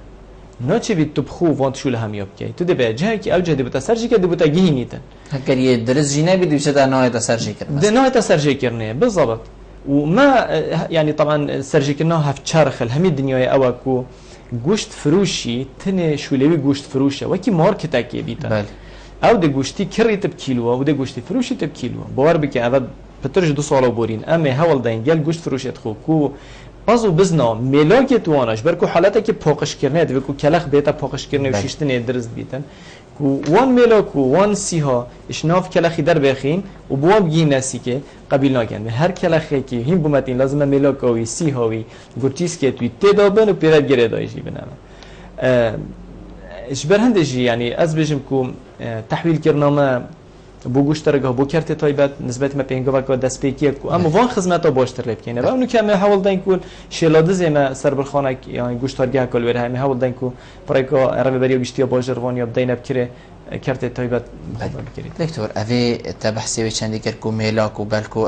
ناچه بید تو بخو وانت شو لهم یاب کی تو دبی جایی که اوجه دبوتا سرجی کرد دبوتا گیهینیتن هکر یه درست جینه بید بشه در نهایت سرجی کرد در نهایت سرجی کرنه بالضبط وما يعني طبعا سرجي كنا هف شارخل همي الدنيا أواكو گوشت فروشي تنه شولوي گوشت فروشه وكي ماركتا كي بيتا او ده گوشتي كري تب كيلو او ده گوشتي فروشي تب كيلو باور بكي اول بترج 2 سال بورين اما هول دين گل گوشت فروشت خو کو بازو بزنا ملاک توانش برکو حالتا که پاقش کرنه دوی کو کلخ بیتا پاقش کرنه و شیشتنه درست بیتن کو وان ملاک و وان سیها اشناف کلخی در بخین و بوام بگی نسی که قبیل ناکن هر کلخی که هیم بومتین لازمه ملاک هاوی سی هاوی گرچیز که توی تدابن و پیرد گره دایشی بنامه اش برهندجی یعنی از بجم کو تحویل کرنامه بو گوشترگاه بو کرت تایبت نسبت ما پینگا و دست پیکی کو اما وان خدمتا باشتر لب کینه و اونو که ما حاول دین کول شلاده زما سر برخانه یعنی گوشترگاه کول وره همه حاول دین کو پرایکا عربی بری گشتیا باجروان یا بدین بکره کرت تایبت مخاطب کرید دکتر اوی تبحثی و چندی کر کو میلاک و بلکو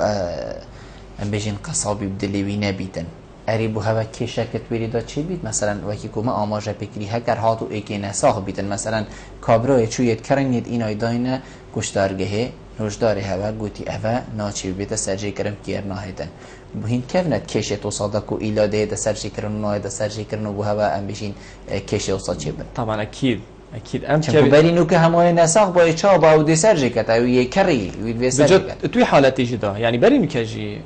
ام بجین قصابی بدلی نبیتن اريبو هوا كي شركت بريدا چي بيت مثلا وكي كوما آماجه بكري هكر هاتو ايكي نساخ بيتن مثلا كابرو چو يتكرن يد ايناي داينه گوشتارگه نوشدار هوا گوتي اوا ناچي بيت سرجي كرم كير ناهيدن بهين كيفنت كيشه تو صادكو ايلاده ده سرجي كرن ناهيده سرجي كرن بو هوا ام بيشين كيشه وصاد چي بن طبعا اكيد ام چه برینو که همای نساخ با چا با او سرجي كت او يكري ويد سرجي كت توي حالتي جدا يعني برينو كجي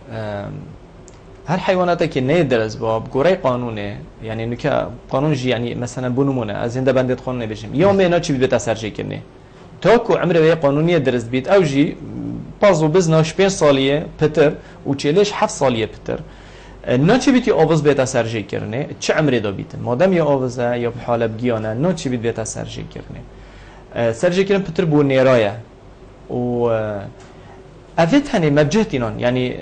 هر حیواناتی که نه درست با گوره قانونه یعنی نکه قانون جی یعنی مثلا بنمونه از زنده بندت قانون نبشیم یا مینا چی بیت تسرجی کنه تا کو عمر وی قانونی درست بیت او جی بازو بزناش 5 سالیه پتر و چلش 7 سالیه پتر نه چی بیتی آواز بیت تسرجی کنه چه عمری دا بیت مادام یا آوازه یا حاله بگیانه نه چی بیت تسرجی کنه سرجی کنه پتر بو نیرایه و اوت هنی مبجهتینان یعنی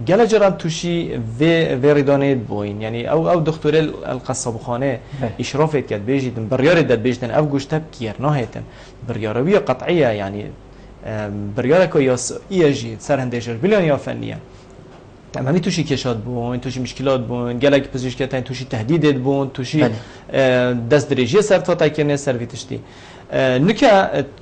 گله جرام توشی وریدانه بوین یعنی او دکتر القصابخانه اشرافت کرد بیجیدن بریار داد بیجیدن او گوشت کیر نهایتن بریاروی قطعیه یعنی بریار که یاس ایجی سرهندجر بیلیان یا فنیه تمامی توشی کشات بون توشی مشکلات بون گله که پزشکی تاین توشی تهدیدت بون توشی دست درجه سر تا تاکنه سرویتشتی نکه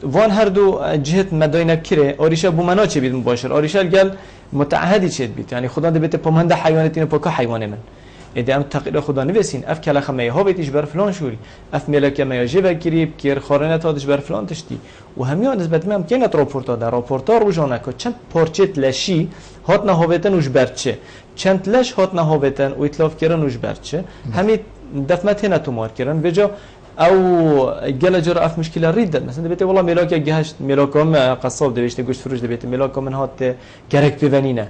وان هر دو جهت مداینه کره آریشا بومنا چه بید مباشر آریشا گل متعهدی چه بید یعنی خدا ده بیت پمنده حیوانتین پاکا حیوان من ایده ام تقدیر خدا نویسین اف کلا خمه ها بیتش بر فلان شوری اف ملک ما یجی وکریب کیر خارنه تادش بر فلان تشتی و همیان نسبت من ممکنه راپورت داده راپورتار روزانه که چند پارچه لشی هات نه هاوتن وش برچه چند لش هات نه هاوتن و اطلاف کردن وش برچه همین دفمت هنا تو مار کردن وجا او گله جرا اف مشكله ريد مثلا بيت والله ملاك جهشت ملاكم قصاب دويشت گوشت فروش بيت ملاكم من هات گرك بونينه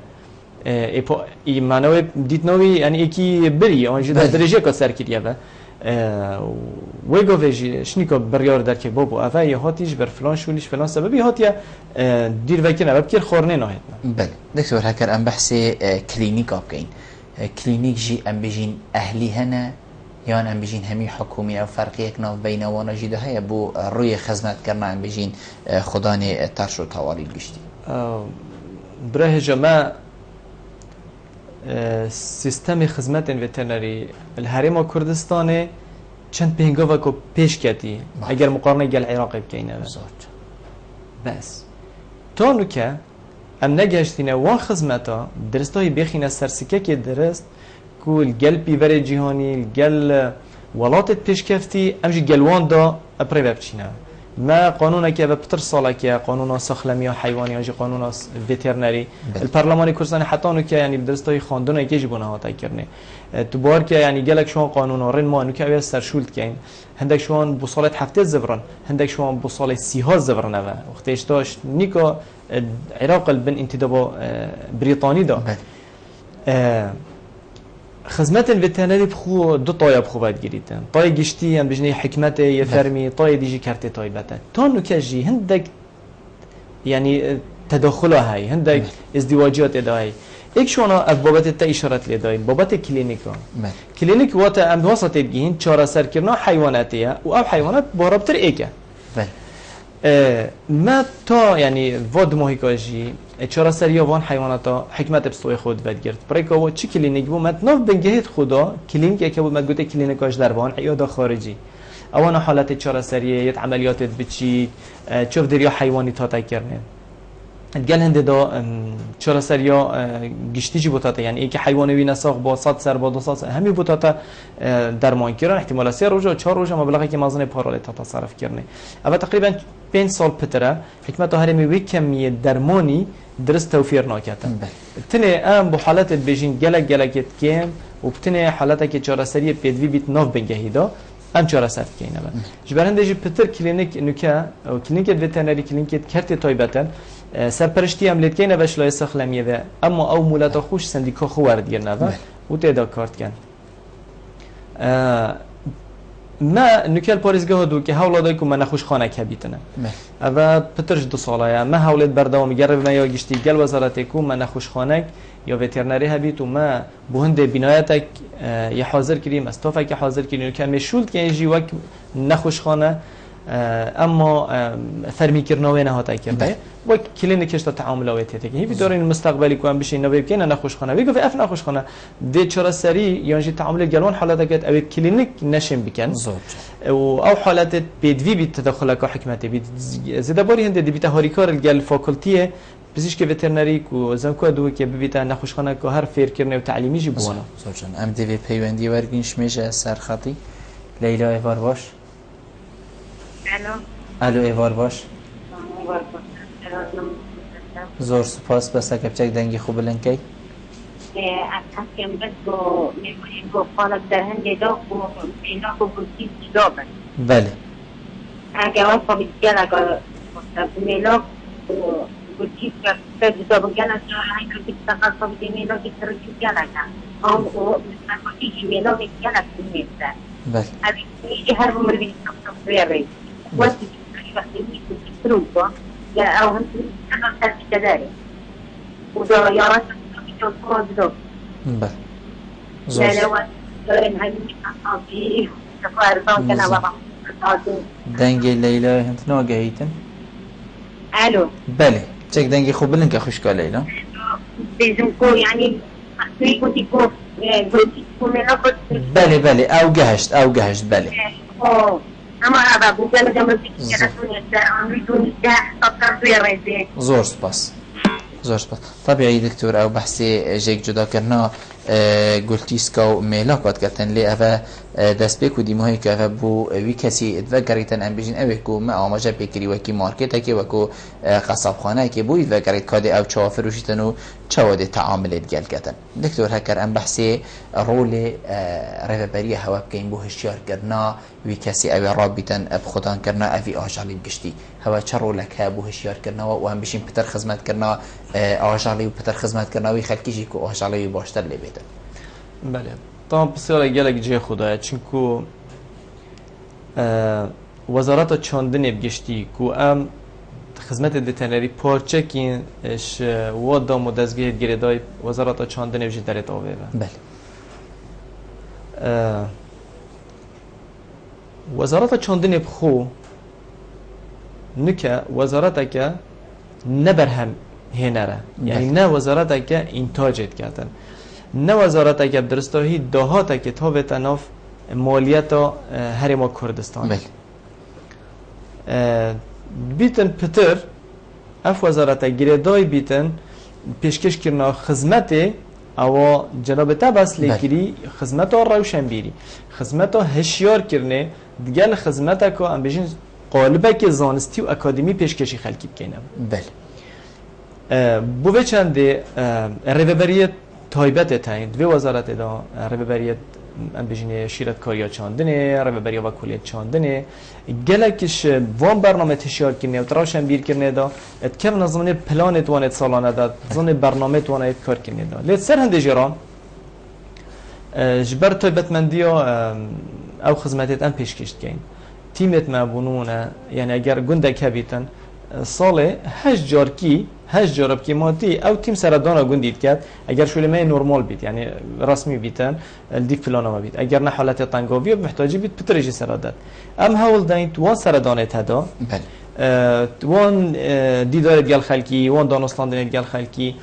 اي معنوي ديت نوي يعني اكي بري اون جدا درجه کا سر كيريا ويگو ويجي شنيكو بريار در كي بابو اوا هاتيش بر فلان شوليش فلان سببي هاتيا دير وكنا بكير خورنه ناهت بله دكتور هكر ام بحث كلينيك ابكين كلينيك جي ام بيجين اهلي هنا یان ام بيجين همي حكومي او فرقي اكناف بين وانا جيده هي بو روي خدمت كرنا ام بيجين خداني ترشو توالي گشتي بره جماعه سیستم خدمت وترنری الهرم کردستان چند پنگاوا کو پیش کردی اگر مقارنه گل عراق بکنه بس تا نوکه ام نگشتینه وان خدمتا درستای بخینه سرسکه که درست کو چونکو الگل پیور جهانی الگل ولات پیشکفتی امجی گلوان دا اپری بچینه ما قانون که به پتر ساله که قانون ساخلمی و حیوانی یا قانون وترنری الپارلمان کردستان حتی اون که یعنی درستای خواندن که جبونه ها تکرنه تو بار که یعنی گلک شما قانون آرن ما نو که اوی سرشولد کین هندک شما بصالت هفته زبرن هندک شما بصالت 30 زبرن و وقتش داشت نیکا عراق بن انتداب بریتانی دا خدمت الوترنری بخو دو طایب خوبت گریتن طای گشتی هم بجنی حکمت یه فرمی طای دیجی کرت طایبته تا نکجی هندک یعنی تداخل های هندک ازدواجات ادای یک شونا از بابت تا اشارت لیداین بابت کلینیکا کلینیک وقت ام وسط الجهين چهار سر کردن حیواناتیه و اب حیوانات بارابتر ایکه ما تا یعنی ود ماهیکاجی چهار سر یا وان حیواناتا حکمت بسوی خود بدگرد برای که و چی کلینیک بود مت ناف بنگهید خدا کلینیک که بود مت گوته کلینیکاش در وان عیاده خارجی اوانا حالت چهار سریه یت عملیات بچی چوف دریا حیوانی تا تکرنه قال هنده دا چرا سریا گشتیجی بوتاتا یعنی ای که حیوانی نساق با 100 سر با 200 سر همی بوتاتا درمان کردن احتمالا 3 روز و 4 روز مبلغی که مازن پارال تا تصرف کردن اما تقریبا 5 سال پتره حکمت هرمی وی کمی درمانی درست توفیر ناکاتن تنه ام به حالت بیجین گلک کم و بتنه حالت که چرا سری پیدوی بیت ناف بنگهیدا ام چهار ساعت کینه با جبران دیجی پتر کلینیک نوکا او کلینیک وترنری کلینیک کرتی تایبتن سرپرشتی عملیات کینه باش لای سخلمیه و اما او مولات خوش سندیکا خوارد گرنه و تعداد کارت کن ما نوکل پاریزگاه دو که حولادای که من نخوش خانه کبیتنه و پترش 2 ساله ما حولت برداومی گرب ما یا گشتی گل وزارت کو من نخوش خانه یا وترنری هبیت و ما بهند بنایتک یا حاضر کردیم استافک حاضر کردیم که مشولد که اینجی وقت نخوش خانه اما فرمی کرنوی نه هات کرده و کلینیکش تا تعامل آویته که هی بدارین مستقبلی کوام بشه نوی بکنه نخوش خانه بگو اف نخوش خانه دی چرا سری یعنی تعامل گلوان حالت که اوی کلینیک نشیم بکن و او حالت بدوی بی تدخل که حکمت بی زده باری هنده دی بیت هاریکار الگل فاکولتیه بزیش که وترنری کو زنکو دو که ببیت نخوش خانه که هر فیر کرنه و تعلیمی جی بوانا زوجان ام دی پیوندی ورگینش میشه سر خطی لیلا ایوار باش الو ایوار باش زور سپاس بس کبچک دنگی خوب لنکی از حکم بس با میگوییم با خالق در هنده دا و اینا با گلتیز جدا بند بله اگه واسه بیدگل اگه میلاک و گلتیز که جدا بگن از این رو بیدتا خاصا بیدی میلاک که رو جدا لگن آم و مکاتی میلاک بیدگل از میزن بله اگه میگه هر بمر بیدتا خاصا بیدی وقتی وقتی میتونی یا او هم تنها تحت كذلك وده يارات بيجوا صادق بله لا لو ان هاي اصحابي سفار كان بابا دنگی لیلا هنت ناگهیتن الو بله چک دنگی خوب لنک خوش کا لیلا بيزنكو يعني كنت بله بله او گهشت بله اما ابا بوجل جنب زور سپاس طبيعي دكتور او بحثي جيك جدا كرنا قلتيسكا وميلاقات كتن لي افا دست بيكو دي مهي كافا بو وي كسي اتفكريتن ام بيجين اويكو ما آماجا بيكري وكي ماركتا وكو قصاب خانه كي بو اتفكريت كادي او چوا فروشيتن و چوا دي تعاملت گل كتن دكتور هكر ام بحثي رول رفبريه هوا بكين بو هشيار كرنا وي كسي او رابطن بخدان كرنا افي آجالي بگشتي هوا چه رولك بو هشيار كرنا و هم بيشين پتر خدمت كرنا آجالي و پتر خدمت كرنا وي خلقيجي كو آجالي باشتر لي بيتن بله طبعا بسیار گلک جه خدایه چونکو وزارت چاندن بگشتی کو ام خدمت وترنری پارچه کین اش ودا مدزگه گریدای وزارت چاندن بجی درت آوه بله وزارت چاندن بخو نکه وزارت که نبرهم هنره یعنی نه وزارت که انتاجت کردن نه وزارت اگه درستاهی دهات که تا به تناف مالیت هرما کردستان بیتن پتر اف وزارت گریدای بیتن پیشکش کرنا خدمت او جناب تا بس لیکری خدمت روشن بیری خدمت هشیار کرنه دیگه خدمت که ام بجین قالبه که زانستی و اکادمی پیشکشی خلکی بکنه بله بو چند ریوبریت تایبت تاین دو وزارت دا ریوبریت ام بجین شیرت کاریا چاندنه ریوبری و کلیت چاندنه گلکش وان برنامه تشیار کنه و تراشن بیر کنه دا اتکم نظمه پلان توانت سالانه دا زن برنامه توانت کار کنه دا لیت سر هنده جرا جبر تایبت مندیا او خدمتت ام پیشکش کن تیمت مبونونه یعنی اگر گندک هبیتن ساله 8 جارب کی ماتی او تیم سردانا گندید کرد اگر شلمه نورمال بید یعنی رسمی بیتن دی فلانه ما بید اگر نه حالت تنگاوی محتاجی بید بترجی سرداد ام هول داین تو سردانه تدا وان دیدار گل خلکی وان دانستاندن گل خلکی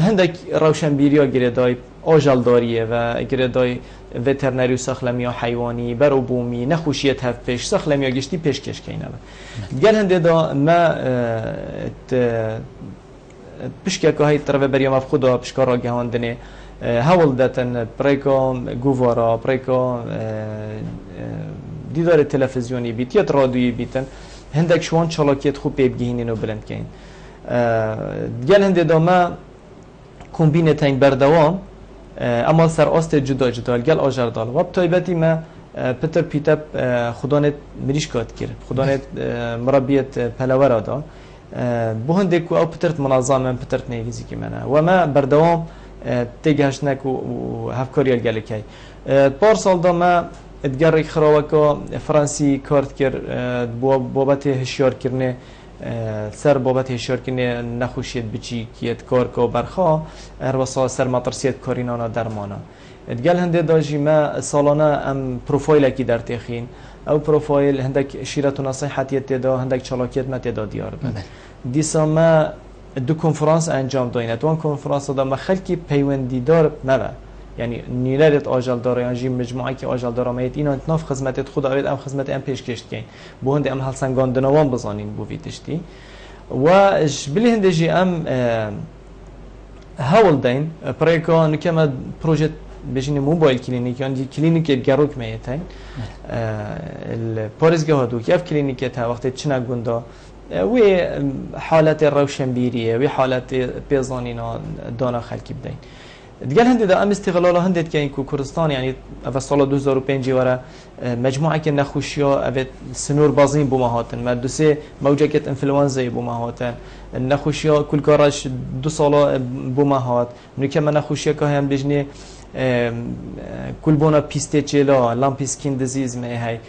هندک روشنبیریا گردای آجالداریه و گردای وترنری و ساخلمی حیوانی برو بومی نخوشیت هفش ساخلمی گشتی پیشکش کینه گل هنده دا ما پشکه که های طرف بریم اف خدا پشکار را گهاندنه هول داتن پریکا گووارا پریکا دیدار تلفزیونی بیت یا رادیویی بیتن هندک شوان چالاکیت خوب بگیرین و بلند کین گل هنده دا ما کمبینه تنگ بردوام اما سر آست جدا گل آجردال و تایبتی ما پتر پیتب خدانت مریش کات کرد خدانت مربیت پلوره دا بهنده که او پترت منظم پترت نیگیزی که منه و ما بردوام تیگهش نک و هفکاری گله کی پار سال دا ما ادگر خراوه که فرانسی کارت کرد بابت هشیار کرنه سر بابت هشیار کنه نخوشیت بچی کیت کار کو برخا ارباسا سر مطرسیت کارینانا درمانا ادگل هنده داجی ما سالانه ام پروفایل کی در تخین او پروفایل هندک شیرت و نصیحتیت دا هندک چالاکیت مت دا دیار بند دیسا ما دو کنفرانس انجام داینه دوان کنفرانس دا ما خلکی پیوندی دار مبه یعنی نیلت آجال داره یعنی مجموعه که آجال داره میاد اینا ناف خدمت خود آید ام خدمت ام پیش کشت کن بو هند ام هلسنگان دنوان بزانین بو ویتشتی و بلی هندجی ام هول دین پریکا نکمه پروژه بجین موبایل کلینیک یعنی کلینیک گروک میتین پارزگاه دو که اف کلینیک تا وقتی چنا گندا و حالت روشنبیریه و حالت پیزانینا دانا خلکی بدین دیگر هندی دا ام استغلال هندید که این کردستان یعنی اول سال 2005 وره مجموعه که نخوشیا اوت سنور بازین بومهاتن مدرسه موجه که انفلوانزا بومهاتن نخوشیا کل کارش 2 سال بومهات نکه من نخوشیا که هم بجنی کل بونا پیسته چلا لامپیسکین دیزیز می هی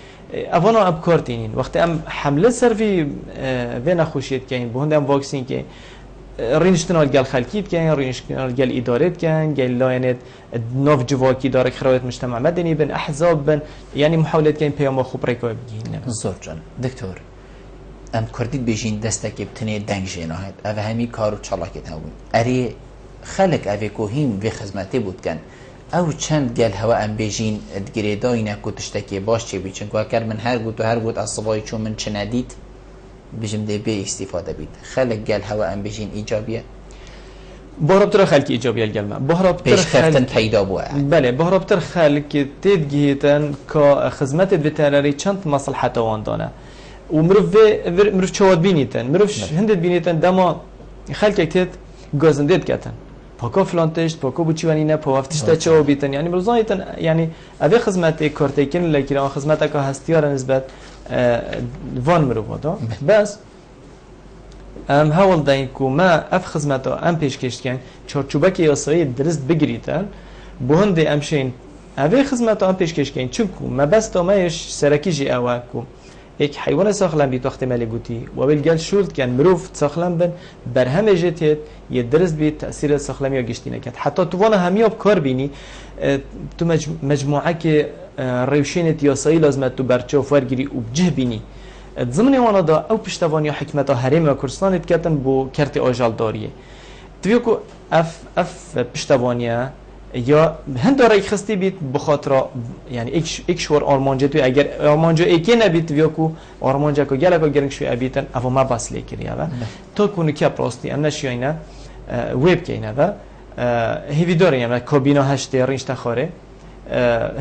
اوانا اب کارتینین وقتی ام حمله سروی و نخوشیت که این بهند ام واکسین که رینشتنال گل خلکیت کن رینشتنال گل ادارت کن گل لاینت نوف جواکی داره خروات مجتمع مدنی بن احزاب بن یعنی محاولت کن پیام خوب ریکای بگین زور جان دکتور ام کردید بجین دستک بتنی دنگ جناهت اوه همی کارو چالاکت هون اری خلق اوه کوهیم و خدمتی بود کن او چند گل هوا ام بجین ادگریدای نکوتشتکی باش چه بیچن که اگر من هر گوت از صبای چون من چه ندید بجم دی به استفاده بید خلق گل هوا ام بجین ایجابیه بهرابتر خلق ایجابیه گل ما بهرابتر خلق پیدا بوه بله بهرابتر خلق تدگیتن که خدمت وترنری چند مصلحت وان دانه و مروف چواد بینیتن مروف هندت بینیتن دما خلق تد گازندید کتن پاکو فلانتشت پاکو بچیوانی نه پافتشتا چو بیتن یعنی بروزایتن یعنی اوه خدمت کارتکن لکیران خدمت که هستیار نسبت وان مروفادا بس ام هول داین کو ما اف خدمتا ام پیش کشتن چارچوبه که یاسایی درست بگیریتن بهند امشین اوه خدمتا ام پیش کشتن چونکو ما بس تا مایش سرکی جی اوه کو یک حیوان ساخلم بیت وقت مالی گویی و بالگل شورد کن مروف ساخلم بن بر همه جهت یه درست بیت تأثیر ساخلمی یا گشتی نکرد حتی تو وانا همیاب کار بینی تو مجموعه که روشنت یاسایی لازمت تو برچه و فرگیری و بجه بینی ضمن وانا دا او پشتوانی و حکمت حریم و کردستانت کردن بو کرت آجال داریه تویو که اف پشتوانیه یا هند رای خستی بیت بخاطر یعنی ایک شور آرمانجه توی اگر آرمانجه ایکی نبیت ویاکو آرمانجه که گله که گرنگ شوی ابیتن اما ما بس لیکری و تو کنی که پراستی ام نشی اینا ویب که اینا و هیوی داره یعنی کابینا هشت رینج تخاره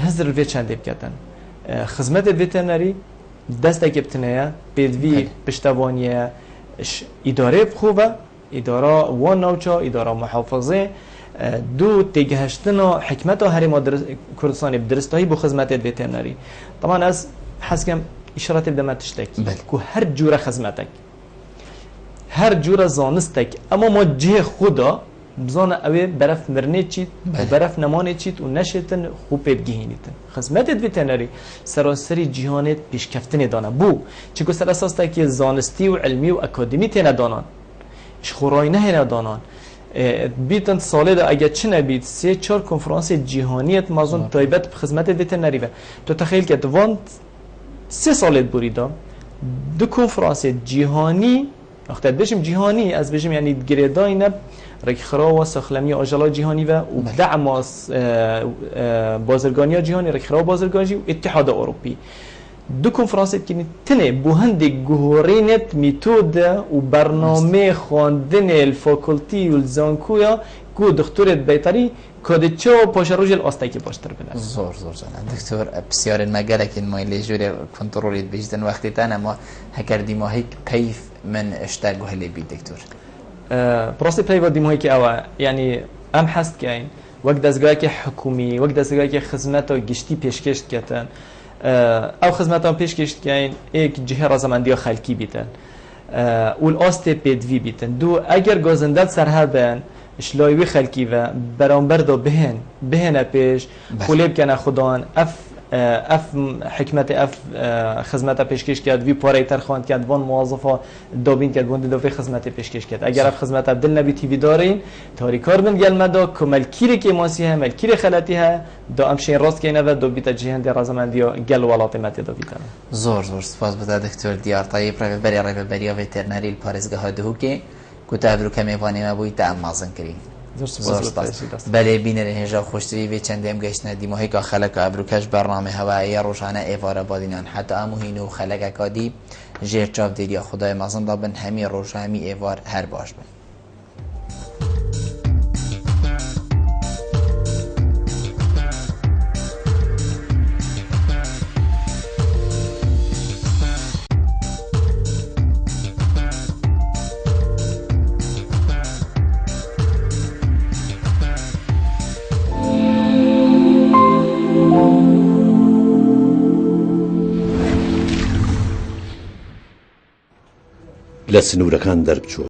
هزر الوی چنده بکتن خدمت ویترنری دست اکبتنه بدوی پشتوانیه اداره خوبه اداره وان نوچا اداره محافظه دو تجهشتنا حکمت هر ما کردستانی بدرستایی با خدمت ویترنری طبعا از حسکم اشارات بدم تشتکی که هر جور خدمتک هر جور زانستک اما ما جه خدا بزانه اوه برف مرنه چید و برف نمانه چید و نشتن خوب بگهینیتن خدمت ویترنری سراسری جهانت پیشکفتن دانه بو چیکو سر اساس تا که زانستی و علمی و اکادمی تنه دانان خورای نه دانان بیتن ساله دا اگه چه نبید 3-4 کنفرانس جهانیت مازون تایبت خدمت ویترنری و تو تخیل که دوان 3 سالت بریدا 2 کنفرانس جهانی وقتی بشیم جهانی از بشیم یعنی گریدای نب رکخرا و سخلمی آجالا جهانی و دعم بازرگانی جهانی رکخرا بازرگانی و اتحاد اروپی 2 کنفرانس که تنه بوهند گهورینت میتود و برنامه خواندن الفاکولتی و الزانکویا کو دکترت بیتری کد چه پاش روز الاستیک باشتر بده زور جان دکتر بسیار مگره که ما لیجور کنترلیت بیشتن وقتی تن ما هکردی ما هیچ کیف من اشتاق هلی بی دکتر پروسه پیو دیمایی که اوه یعنی ام هست که این وقت دستگاهی که حکومی وقت دستگاهی که خدمت و گشتی پیشکش کردن او خدمت هم پیشکش کردن یک جهه رازمندی خلکی بیتن اول آست پیدوی بیتن دو اگر گازندت سرهبن شلایوی خلکی و برانبر دا بهن پیش خولیب کنه خدان اف حکمت اف خدمت پیشکش کرد وی پاره تر خواند کرد وان موظفا دابین کرد وان دافع خدمت پیشکش کرد اگر اف خدمت دل نبی تیوی دارین تاریکار من گل مدا کمل کیری که ماسی هم مل کیری خلاتی ها دا امشین راست که نه دو بیت جهان در رازمندی گل ولات مت دو بیت زور سپاس بده دکتر دیار طیب رای بری ویترنری پارێزگەها دهوکێ کوتابرو کەمێوانێ مەبووی تا ئەم مازن کردین بەێ بینەرە هێژا خۆشتری بێ چەندێم گەشتە دیمۆهێکا خەلەکە ئەبروکەش بەرنامە هەوایە ڕۆژانە ئێوارە بادینان حتا ئەموهین و خەلەکەکادی ژێر چاو دێریە خدای مازندا بن هەمی ڕۆژامی ئێوار هەر باش بن. لە سنوورەکان دەربچۆ